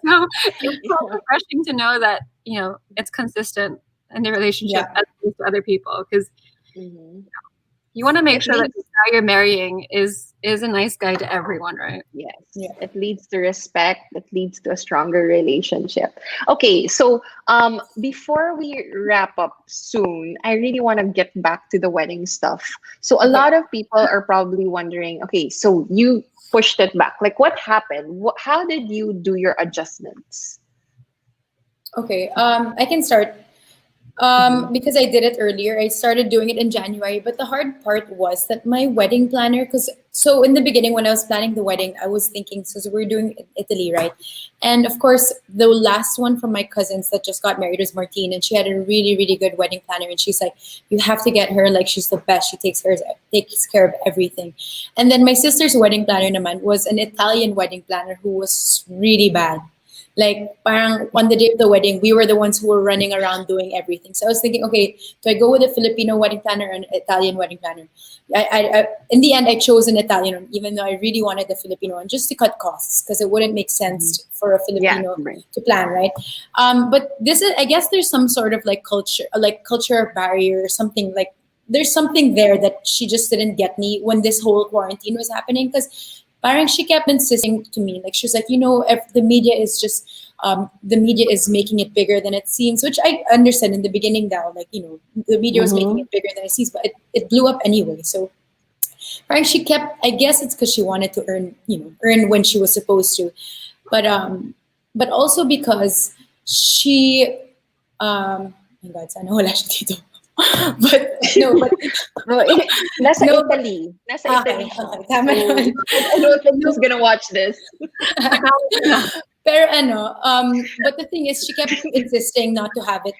so. It's so refreshing to know that it's consistent in the relationship Yeah. as opposed to other people, because Mhm. you want to make It sure that leads- the guy you're marrying is a nice guy to everyone, right? Yes. Yeah. It leads to respect. It leads to a stronger relationship. Okay, so before we wrap up soon, I really want to get back to the wedding stuff. So a Okay. lot of people are probably wondering, okay, so you pushed it back. Like what happened? How did you do your adjustments? Okay. I can start. Because I did it earlier, I started doing it in January. But the hard part was that my wedding planner, so in the beginning when I was planning the wedding, I was thinking, so we're doing Italy, right? And of course, the last one from my cousins that just got married was Martine, and she had a really, really good wedding planner. And she's like, you have to get her, like she's the best. She takes care of everything. And then my sister's wedding planner naman was an Italian wedding planner who was really bad. Like, parang on the day of the wedding, we were the ones who were running around doing everything. So I was thinking, okay, do I go with a Filipino wedding planner or an Italian wedding planner? In the end, I chose an Italian one, even though I really wanted the Filipino one, just to cut costs, because it wouldn't make sense for a Filipino right. to plan, right? But this is, I guess, there's some sort of like culture barrier or something. Like, there's something there that she just didn't get me when this whole quarantine was happening, because parang she kept insisting to me, like she was like, if the media is just the media is making it bigger than it seems, which I understand in the beginning now, like the media was making it bigger than it seems, but it blew up anyway. So parang she kept, I guess it's because she wanted to earn when she was supposed to, but also because she oh my God, sana wala siya dito. But No, nasa No, Italy. Nasa okay, Italy siya. okay, tama So, naman. I don't think he's gonna watch this. Pero but the thing is, she kept insisting not to have it,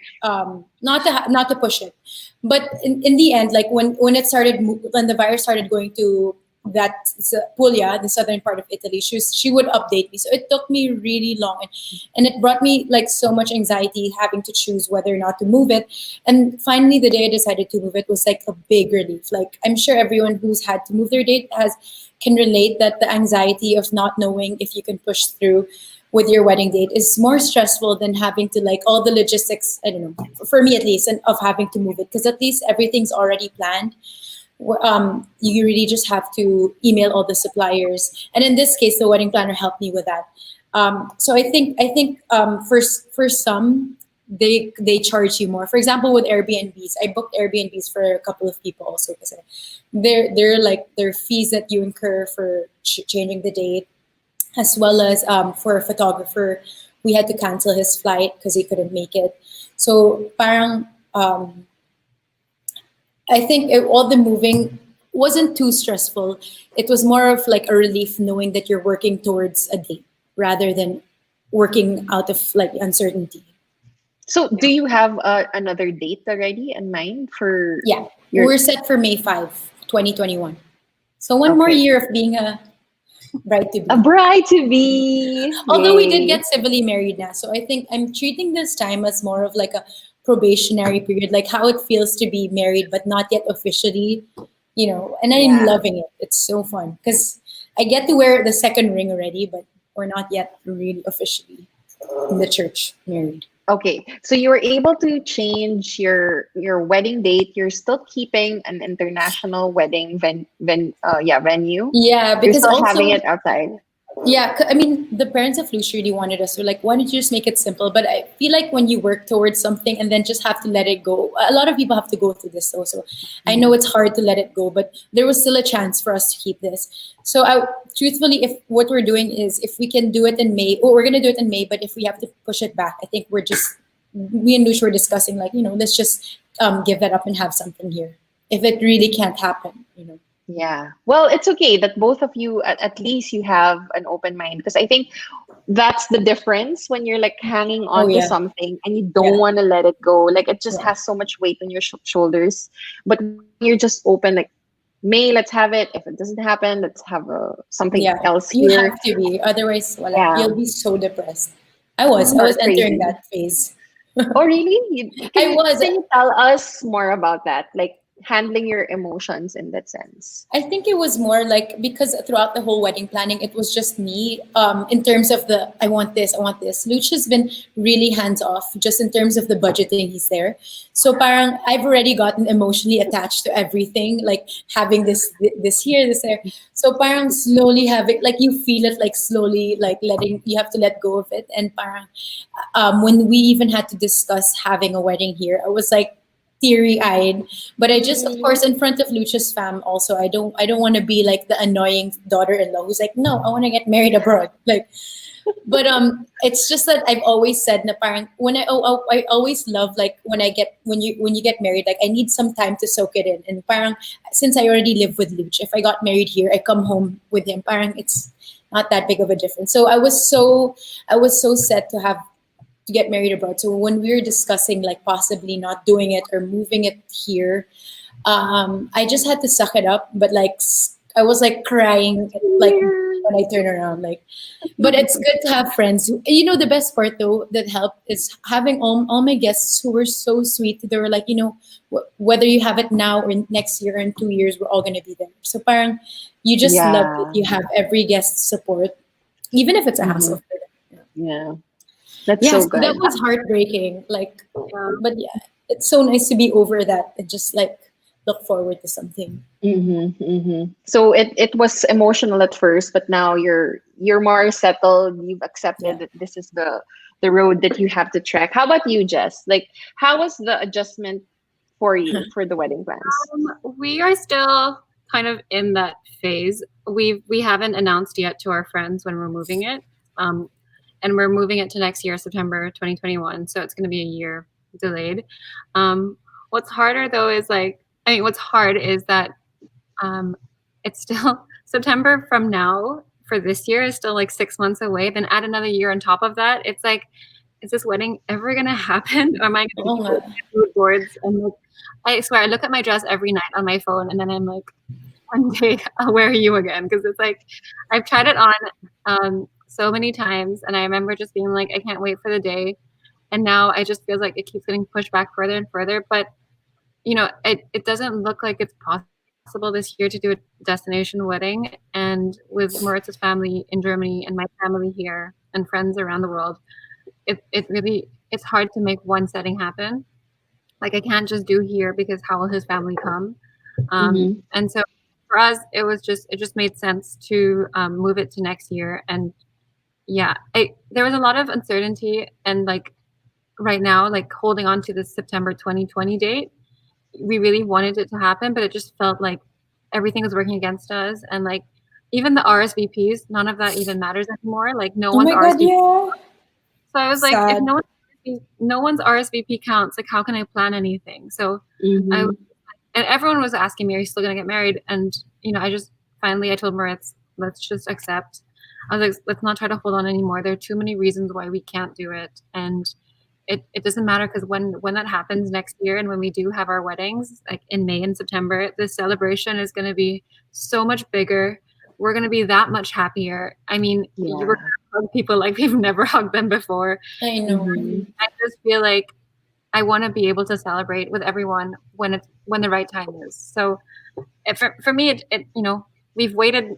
not to push it. But in the end, like when the virus started going to Puglia, the southern part of Italy, she would update me. So it took me really long, and it brought me like so much anxiety having to choose whether or not to move it. And finally, the day I decided to move it was like a big relief. Like, I'm sure everyone who's had to move their date can relate that the anxiety of not knowing if you can push through with your wedding date is more stressful than having to, like, all the logistics, I don't know, for me at least, and of having to move it, because at least everything's already planned. You really just have to email all the suppliers, and in this case, the wedding planner helped me with that. So I think for some, they charge you more. For example, with Airbnbs, I booked Airbnbs for a couple of people also, because they're like their fees that you incur for changing the date, as well as for a photographer, we had to cancel his flight because he couldn't make it. So parang I think all the moving wasn't too stressful. It was more of like a relief knowing that you're working towards a date rather than working out of like uncertainty. So, do you have another date already in mind for? Yeah, Your- we're set for May 5, 2021. So one more Okay. year of being a bride to be. A bride to be. Although we Yay. did get civilly married now, so I think I'm treating this time as more of like a probationary period, like how it feels to be married but not yet officially, and I'm Yeah. loving it. It's so fun because I get to wear the second ring already, but we're not yet really officially in the church married. Okay, so you were able to change your wedding date. You're still keeping an international wedding venue. Yeah, You're because still also having it outside. yeah, I mean, the parents of Lucy really wanted us to, like, why don't you just make it simple? But I feel like when you work towards something and then just have to let it go, a lot of people have to go through this though. So I know it's hard to let it go, but there was still a chance for us to keep this. So truthfully, if what we're doing is, if we can do it in May, or we're going to do it in May, but if we have to push it back, I think we and Lucy were discussing, like, let's just give that up and have something here. if it really can't happen, you know. Yeah. Well, it's okay that both of you, at least you have an open mind, because I think that's the difference when you're like hanging Oh on to yeah, something and you don't yeah, want to let it go. Like it just yeah, has so much weight on your shoulders. But when you're just open, like, May, let's have it. If it doesn't happen, let's have something yeah. else You here. have to be, otherwise, wala, Yeah. you'll be so depressed. I Or was entering crazy. that phase. Oh, really? I was. Can you tell us more about that? Like handling your emotions in that sense. I think it was more like because throughout the whole wedding planning, it was just me. In terms of the I want this, I want this. Luch has been really hands off, just in terms of the budgeting. He's there, so parang I've already gotten emotionally attached to everything, like having this here, this there. So parang slowly having like you feel it like slowly like letting you have to let go of it, and parang when we even had to discuss having a wedding here, I was like teary-eyed, but I just, of course, in front of Lucia's fam also, I don't want to be like the annoying daughter-in-law who's like, no, I want to get married abroad, like. But it's just that I've always said na parang when I always love like when you get married, like I need some time to soak it in, and parang since I already live with Luch, if I got married here, I come home with him, parang it's not that big of a difference. So I was so set to get married abroad. So when we were discussing like possibly not doing it or moving it here, I just had to suck it up. But like I was like crying like Weird. when I turn around, like. But it's good to have friends. You know, the best part though that helped is having all my guests who were so sweet. They were like, you know, whether you have it now or next year or in 2 years, we're all gonna be there. So parang you just love that Yeah. you have every guest support, even if it's a Hmm. hassle for them. Yeah. That's Yeah, so so that good. was heartbreaking. Like, Yeah. but yeah, it's so nice to be over that and just like look forward to something. So it was emotional at first, but now you're more settled. You've accepted Yeah. that this is the road that you have to trek. How about you, Jess? Like, how was the adjustment for you for the wedding plans? We are still kind of in that phase. We haven't announced yet to our friends when we're moving it. Um, and we're moving it to next year, September 2021. So it's going to be a year delayed. What's harder though is like, I mean, what's hard is that um, it's still September from now for this year is still like 6 months away. Then add another year on top of that. It's like, is this wedding ever going to happen? Or am I going Oo nga. to be mood boards? And like, I swear, I look at my dress every night on my phone, and then I'm like, one day I'll wear you again, because it's like I've tried it on so many times, and I remember just being like, I can't wait for the day, and now I just feels like it keeps getting pushed back further and further. But you know, it doesn't look like it's possible this year to do a destination wedding, and with Moritz's family in Germany and my family here and friends around the world, it really it's hard to make one setting happen. Like I can't just do here because how will his family come? Mm-hmm. And so for us, it just made sense to move it to next year. And yeah, there was a lot of uncertainty, and like right now, like holding on to the September 2020 date, we really wanted it to happen, but it just felt like everything was working against us, and like even the RSVPs, none of that even matters anymore. Like no Oh one's my God, RSVP. yeah. So I was like, if Sad. no one's RSVP counts, like how can I plan anything? So I Mm-hmm. and everyone was asking me, are you still gonna get married? And you know, I just finally I told Moritz, let's just accept. I was like, let's not try to hold on anymore. There are too many reasons why we can't do it, and it doesn't matter, because when that happens next year, and when we do have our weddings, like in May and September, the celebration is going to be so much bigger. We're going to be that much happier. I mean, we're Yeah. going to hug people like we've never hugged them before. I know. Mm-hmm. I just feel like I want to be able to celebrate with everyone when the right time is. So for me, it you know, we've waited.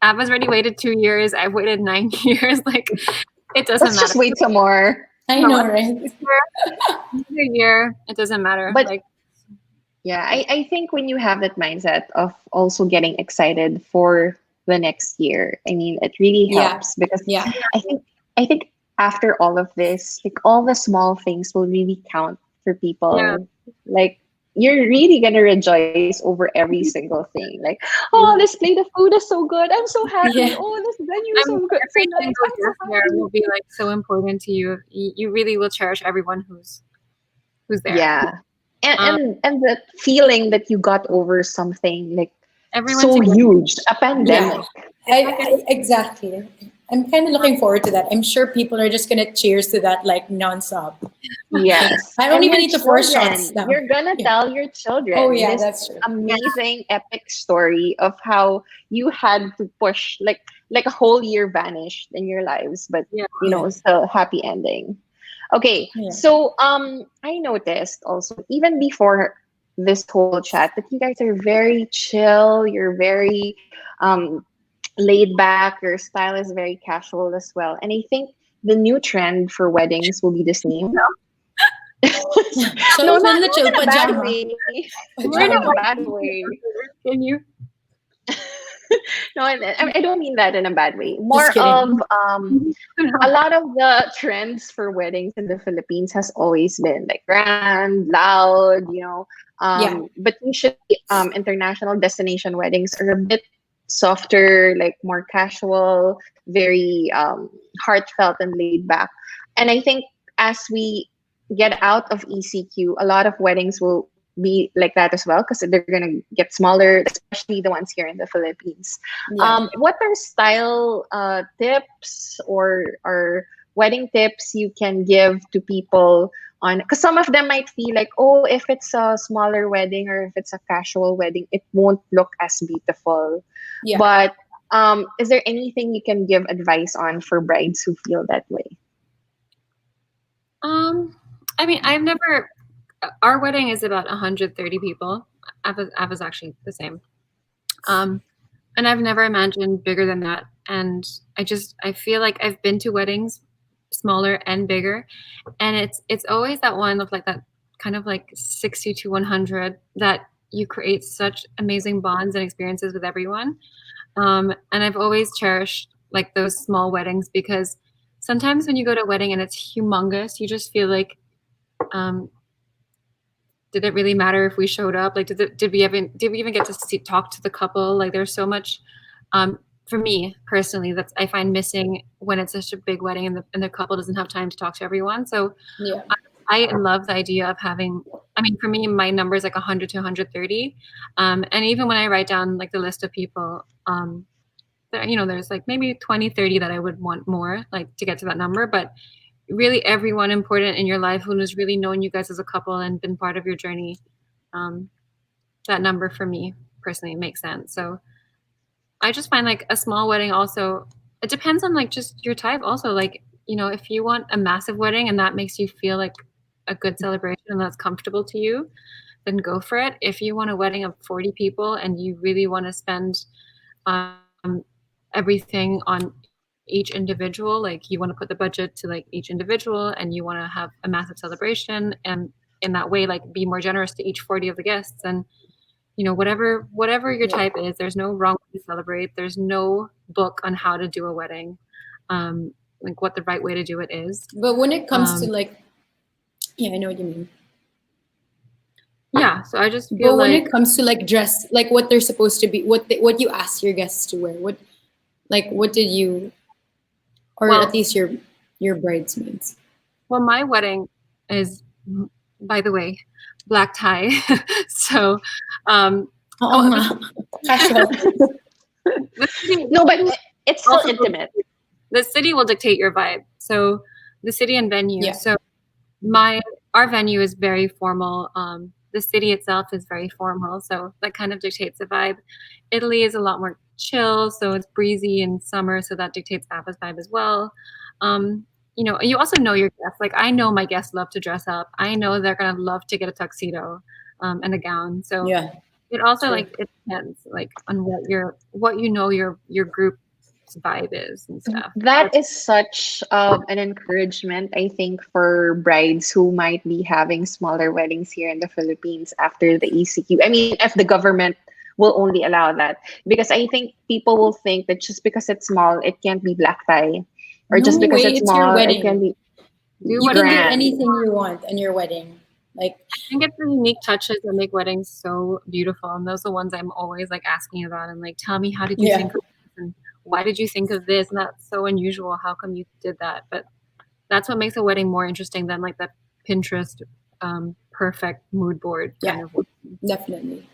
Ava's already waited 2 years. I've waited 9 years. Like it doesn't Let's matter. just wait some more. I No, know, right? another year, it doesn't matter. But Like yeah, I think when you have that mindset of also getting excited for the next year, I mean, it really Yeah. helps because Yeah. I think I think after all of this, like all the small things will really count for yeah, people. Like you're really gonna rejoice over every single thing. Like, oh, this plate of food is so good. I'm so happy. Yeah. Oh, this venue is I mean, so good, so every nice. single I'm so guest there happy. will be like so important to you. You really will cherish everyone who's there. Yeah. and Um, and the feeling that you got over something like everyone so together. huge, a Yeah, pandemic. exactly. I'm kind of looking forward to that. I'm sure people are just gonna cheers to that like nonstop. Like, Yes. I don't And even your need to force shots children, now. you're gonna Yeah. tell your Oh children yeah, this that's true. amazing epic story of how you had to push like a whole year vanished in your lives, but Yeah. Yeah. still happy ending. Okay, Yeah. so I noticed also even before this whole chat that you guys are very chill, you're very um laid back, your style is very casual as well. And I think the new trend for weddings will be the same. Chill, No, chill not in the chill in a bad pajama. way. Not We're in not a Pajama. bad like way. Can you? No, I don't mean that in a bad way. Just More kidding. of a lot of the trends for weddings in the Philippines has always been like grand, loud, Yeah. but usually international destination weddings are a bit softer, like more casual, very heartfelt and laid back. And I think as we get out of ECQ, a lot of weddings will be like that as well because they're gonna get smaller, especially the ones here in the Philippines. Yeah. What are style tips or wedding tips you can give to people on? Because some of them might feel like, oh, if it's a smaller wedding or if it's a casual wedding, it won't look as beautiful. Yeah. But is there anything you can give advice on for brides who feel that way? Um, I mean, I've never. Our wedding is about 130 people. I was actually the same. Um, and I've never imagined bigger than that. And I feel like I've been to weddings smaller and bigger, and it's always that one of like that kind of like 60 to 100 that you create such amazing bonds and experiences with everyone. And I've always cherished like those small weddings because sometimes when you go to a wedding and it's humongous, you just feel like, um, did it really matter if we showed up? Like, did we even get to talk to the couple? Like, there's so much. For me personally, that's I find missing when it's such a big wedding and the couple doesn't have time to talk to everyone. So Yeah. I love the idea of having. I mean, for me, my number is like 100 to 130, and even when I write down like the list of people, there's like maybe 20, 30 that I would want more, like to get to that number. But really, everyone important in your life who has really known you guys as a couple and been part of your journey, um, that number for me personally makes sense. So I just find like a small wedding also, it depends on like just your type also. Like, if you want a massive wedding and that makes you feel like a good celebration and that's comfortable to you, then go for it. If you want a wedding of 40 people and you really want to spend everything on each individual, like you want to put the budget to like each individual and you want to have a massive celebration and in that way like be more generous to each 40 of the guests, and whatever your Yeah. type is, there's no wrong way to celebrate. There's no book on how to do a wedding, like what the right way to do it is. But when it comes to um, like, yeah, I know what you mean. yeah, so I just feel But when like, it comes to like dress, like what they're supposed to be, what you ask your guests to wear, what did you, or at well, least your bridesmaids? my wedding is, by the way, black tie. So um Oo oh, nga. Casual. the city No, but it's still also intimate. the city will dictate your vibe. So the city and venue. Yeah. So my our venue is very formal. The city itself is very formal, so that kind of dictates the vibe. Italy is a lot more chill, so it's breezy in summer, so that dictates Ava's vibe as well. You also know your guests. Like I know my guests love to dress up. I know they're gonna love to get a tuxedo, and a gown. So Yeah. it also True. like it depends like on what your group's vibe is and stuff. That is such an encouragement, I think, for brides who might be having smaller weddings here in the Philippines after the ECQ. I mean, if the government will only allow that, because I think people will think that just because it's small, it can't be black tie, or No just because way, it's it's your small, it can wedding. be Do You can whatever. get grand. anything you want on your wedding. Like, I think it's the unique touches that make weddings so beautiful, and those are the ones I'm always like asking about and like, tell me, how did you yeah. think of this, and why did you think of this, and that's so unusual. How come you did that? But that's what makes a wedding more interesting than like that Pinterest perfect mood board kind of wedding. Definitely.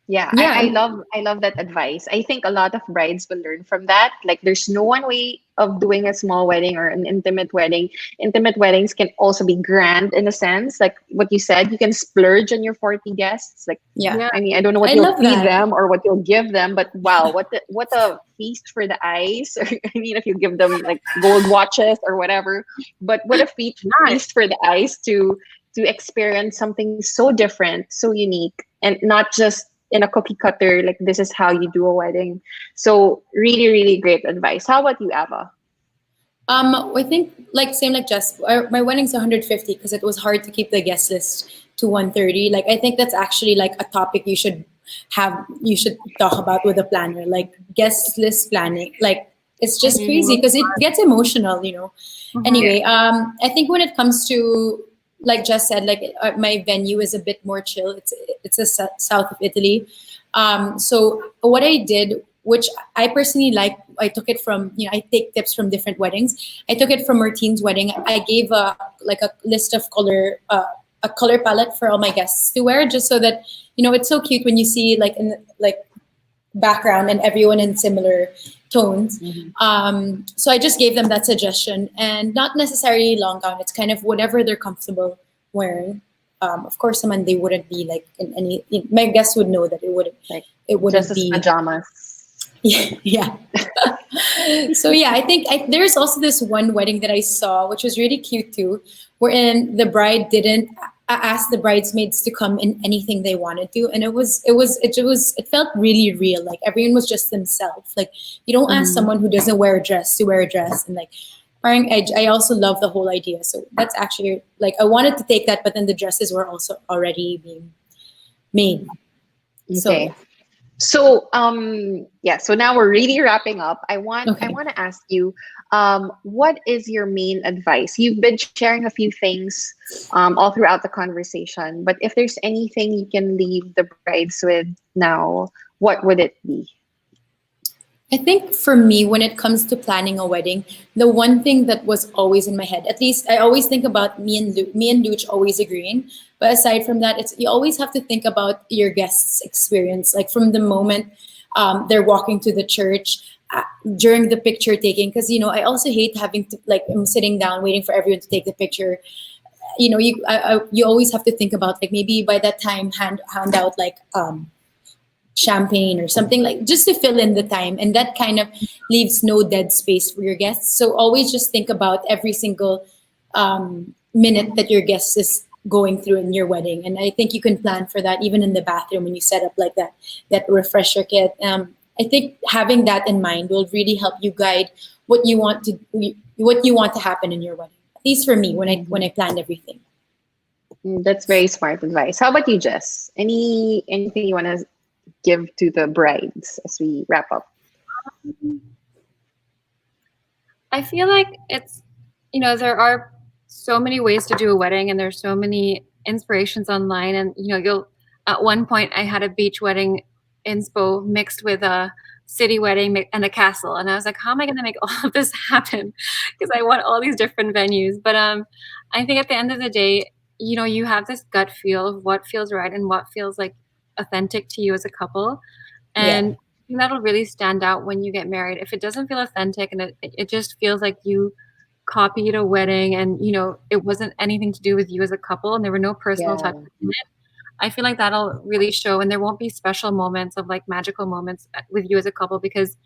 Yeah, Yeah. I love that advice. I think a lot of brides will learn from that. Like there's no one way of doing a small wedding or an intimate wedding. Intimate weddings can also be grand in a sense. Like what you said, you can splurge on your 40 guests. Like Yeah. Yeah. I mean, I don't know what I you'll love feed that. them or what you'll give them, but wow, what a feast for the eyes. I mean, if you give them like gold watches or whatever, but what a Nice. feast for the eyes to experience something so different, so unique, and not just in a cookie cutter, like this is how you do a wedding. So really, really great advice. How about you, Ava? I think like same like Jess. My wedding's 150 because it was hard to keep the guest list to 130. Like I think that's actually like a topic you should talk about with a planner, like guest list planning. Like it's just crazy because it gets emotional, you know. Anyway, I think when it comes to like Jess said, like my venue is a bit more chill. It's a south of Italy. So what I did, which I personally like, I took it from, you know, I take tips from different weddings. I took it from Martine's wedding. I gave a list of a color palette for all my guests to wear, just so that, you know, it's so cute when you see like in like background and everyone in similar tones. So I just gave them that suggestion, and not necessarily long gown. It's kind of whatever they're comfortable wearing. Of course, someone they wouldn't be like in any. My guests would know that it wouldn't Just as be. pajamas. Yeah. So yeah, I think there's also this one wedding that I saw, which was really cute too, wherein the bride didn't ask the bridesmaids to come in anything they wanted to, and it felt really real. Like everyone was just themselves. Like you don't ask someone who doesn't wear a dress to wear a dress, and like. I also love the whole idea. So that's actually like I wanted to take that, but then the dresses were also already being made. Okay. So So yeah, so now we're really wrapping up. I want okay. to ask you, what is your main advice? You've been sharing a few things all throughout the conversation, but if there's anything you can leave the brides with now, what would it be? I think for me, when it comes to planning a wedding, the one thing that was always in my head, at least I always think about me and Luch always agreeing. But aside from that, it's you always have to think about your guests' experience, like from the moment they're walking to the church, during the picture taking. Because you know, I also hate having to like I'm sitting down waiting for everyone to take the picture. You know, you always have to think about like maybe by that time hand out like champagne or something, like just to fill in the time, and that kind of leaves no dead space for your guests. So always just think about every single minute that your guest is going through in your wedding, and I think you can plan for that even in the bathroom when you set up like that refresher kit. I think having that in mind will really help you guide what you want to happen in your wedding, at least for me when I planned everything. That's very smart advice. How about you, Jess? Anything you want to give to the brides as we wrap up? I feel like it's, you know, there are so many ways to do a wedding, and there's so many inspirations online. And you know, at one point I had a beach wedding inspo mixed with a city wedding and a castle, and I was like, how am I going to make all of this happen? Because I want all these different venues. But I think at the end of the day, you know, you have this gut feel of what feels right and what feels like authentic to you as a couple, and I think that'll really stand out when you get married. If it doesn't feel authentic and it just feels like you copied a wedding, and you know it wasn't anything to do with you as a couple, and there were no personal Yeah. touches in it, I feel like that'll really show, and there won't be special moments of like magical moments with you as a couple, because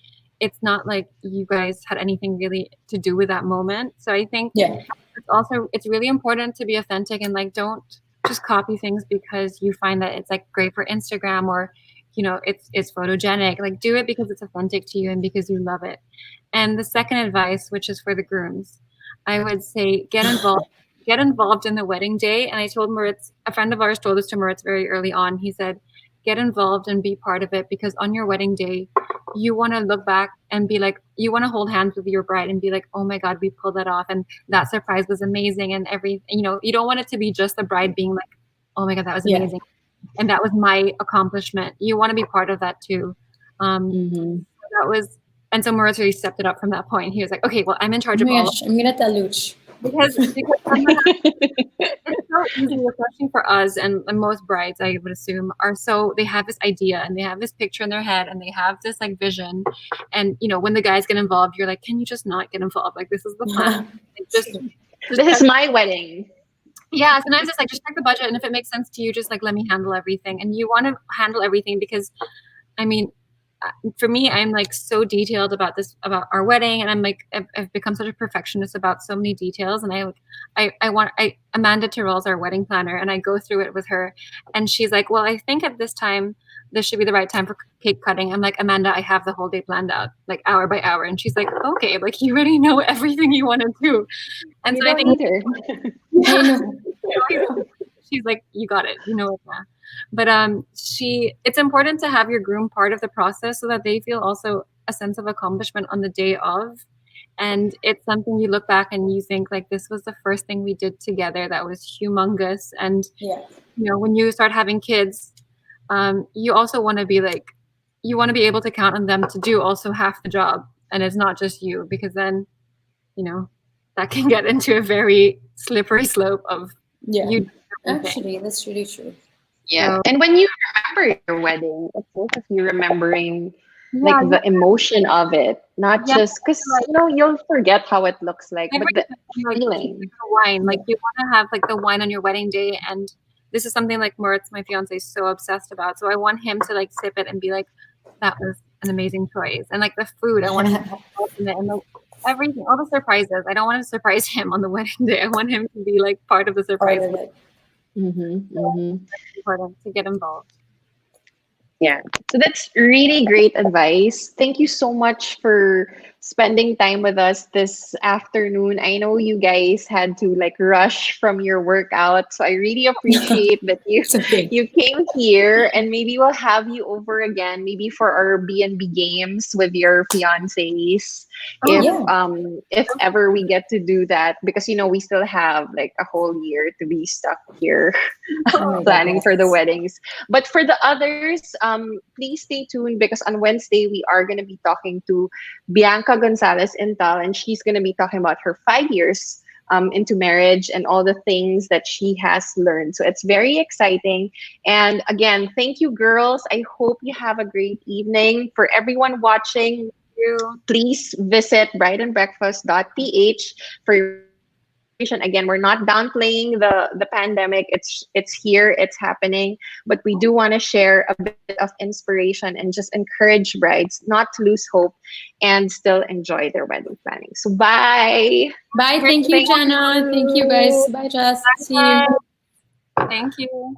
it's not like you guys had anything really to do with that moment. So I think it's really important to be authentic, and like don't just copy things because you find that it's like great for Instagram, or you know it's photogenic. Like do it because it's authentic to you and because you love it. And the second advice, which is for the grooms, I would say get involved in the wedding day. And I told Moritz, a friend of ours told this to Moritz very early on. He said, get involved and be part of it, because on your wedding day, you want to look back and be like, you want to hold hands with your bride and be like, oh my God, we pulled that off. And that surprise was amazing. And you know, you don't want it to be just the bride being like, oh my God, that was amazing. And that was my accomplishment. You want to be part of that too. That was, and so Moritz really stepped it up from that point. He was like, okay, well, I'm in charge of all. I'm going to tell Luch. because it's so easy, especially for us and most brides, I would assume, are so they have this idea and they have this picture in their head and they have this like vision, and when the guys get involved, you're like, can you just not get involved? Like, this is the plan. Like, just This is my wedding. yeah. Sometimes it's like, just check the budget, and if it makes sense to you, just like let me handle everything. And you want to handle everything because, I mean, for me, I'm like so detailed about our wedding, and I'm like I've become such a perfectionist about so many details, and I want Amanda Terrell's our wedding planner, and I go through it with her, and she's like, well, I think at this time this should be the right time for cake cutting. I'm like, Amanda, I have the whole day planned out, like hour by hour, and she's like, okay, like you already know everything you want to do, and You so I don't think need her. I know. she's like, you got it, it now. But it's important to have your groom part of the process so that they feel also a sense of accomplishment on the day of, and it's something you look back and you think like, this was the first thing we did together that was humongous. And Yeah. when you start having kids, you also want to be like, you want to be able to count on them to do also half the job, and it's not just you, because then that can get into a very slippery slope of Yeah. you. Actually, that's really true. Yeah. So- And when you remember your wedding, it's both of you remembering like Yeah, the emotion of it, not Yeah, just because you'll forget how it looks like, but the like feeling. wine, like you want to have like the wine on your wedding day, and this is something like Moritz, my fiance, is so obsessed about. So I want him to like sip it and be like, that was an amazing choice. And like the food, I want him to open it, and like everything, all the surprises. I don't want to surprise him on the wedding day. I want him to be like part of the surprise. Part of it. It's important to get involved. Yeah. So that's really great advice. Thank you so much for spending time with us this afternoon. I know you guys had to like rush from your workout, so I really appreciate that It's okay. you came here, and maybe we'll have you over again, maybe for our B&B games with your fiancés. If ever we get to do that, because we still have like a whole year to be stuck here planning for the weddings. But for the others, please stay tuned, because on Wednesday we are going to be talking to Bianca Gonzalez Intal, and she's going to be talking about her 5 years into marriage and all the things that she has learned. So it's very exciting. And again, thank you, girls. I hope you have a great evening. For everyone watching, please visit brideandbreakfast.ph for information. Again, we're not downplaying the pandemic. It's here, it's happening, but we do want to share a bit of inspiration and just encourage brides not to lose hope and still enjoy their wedding planning. So bye. Bye. Thank you, Jana. Thank you, guys. Bye, Jess. See you. Thank you.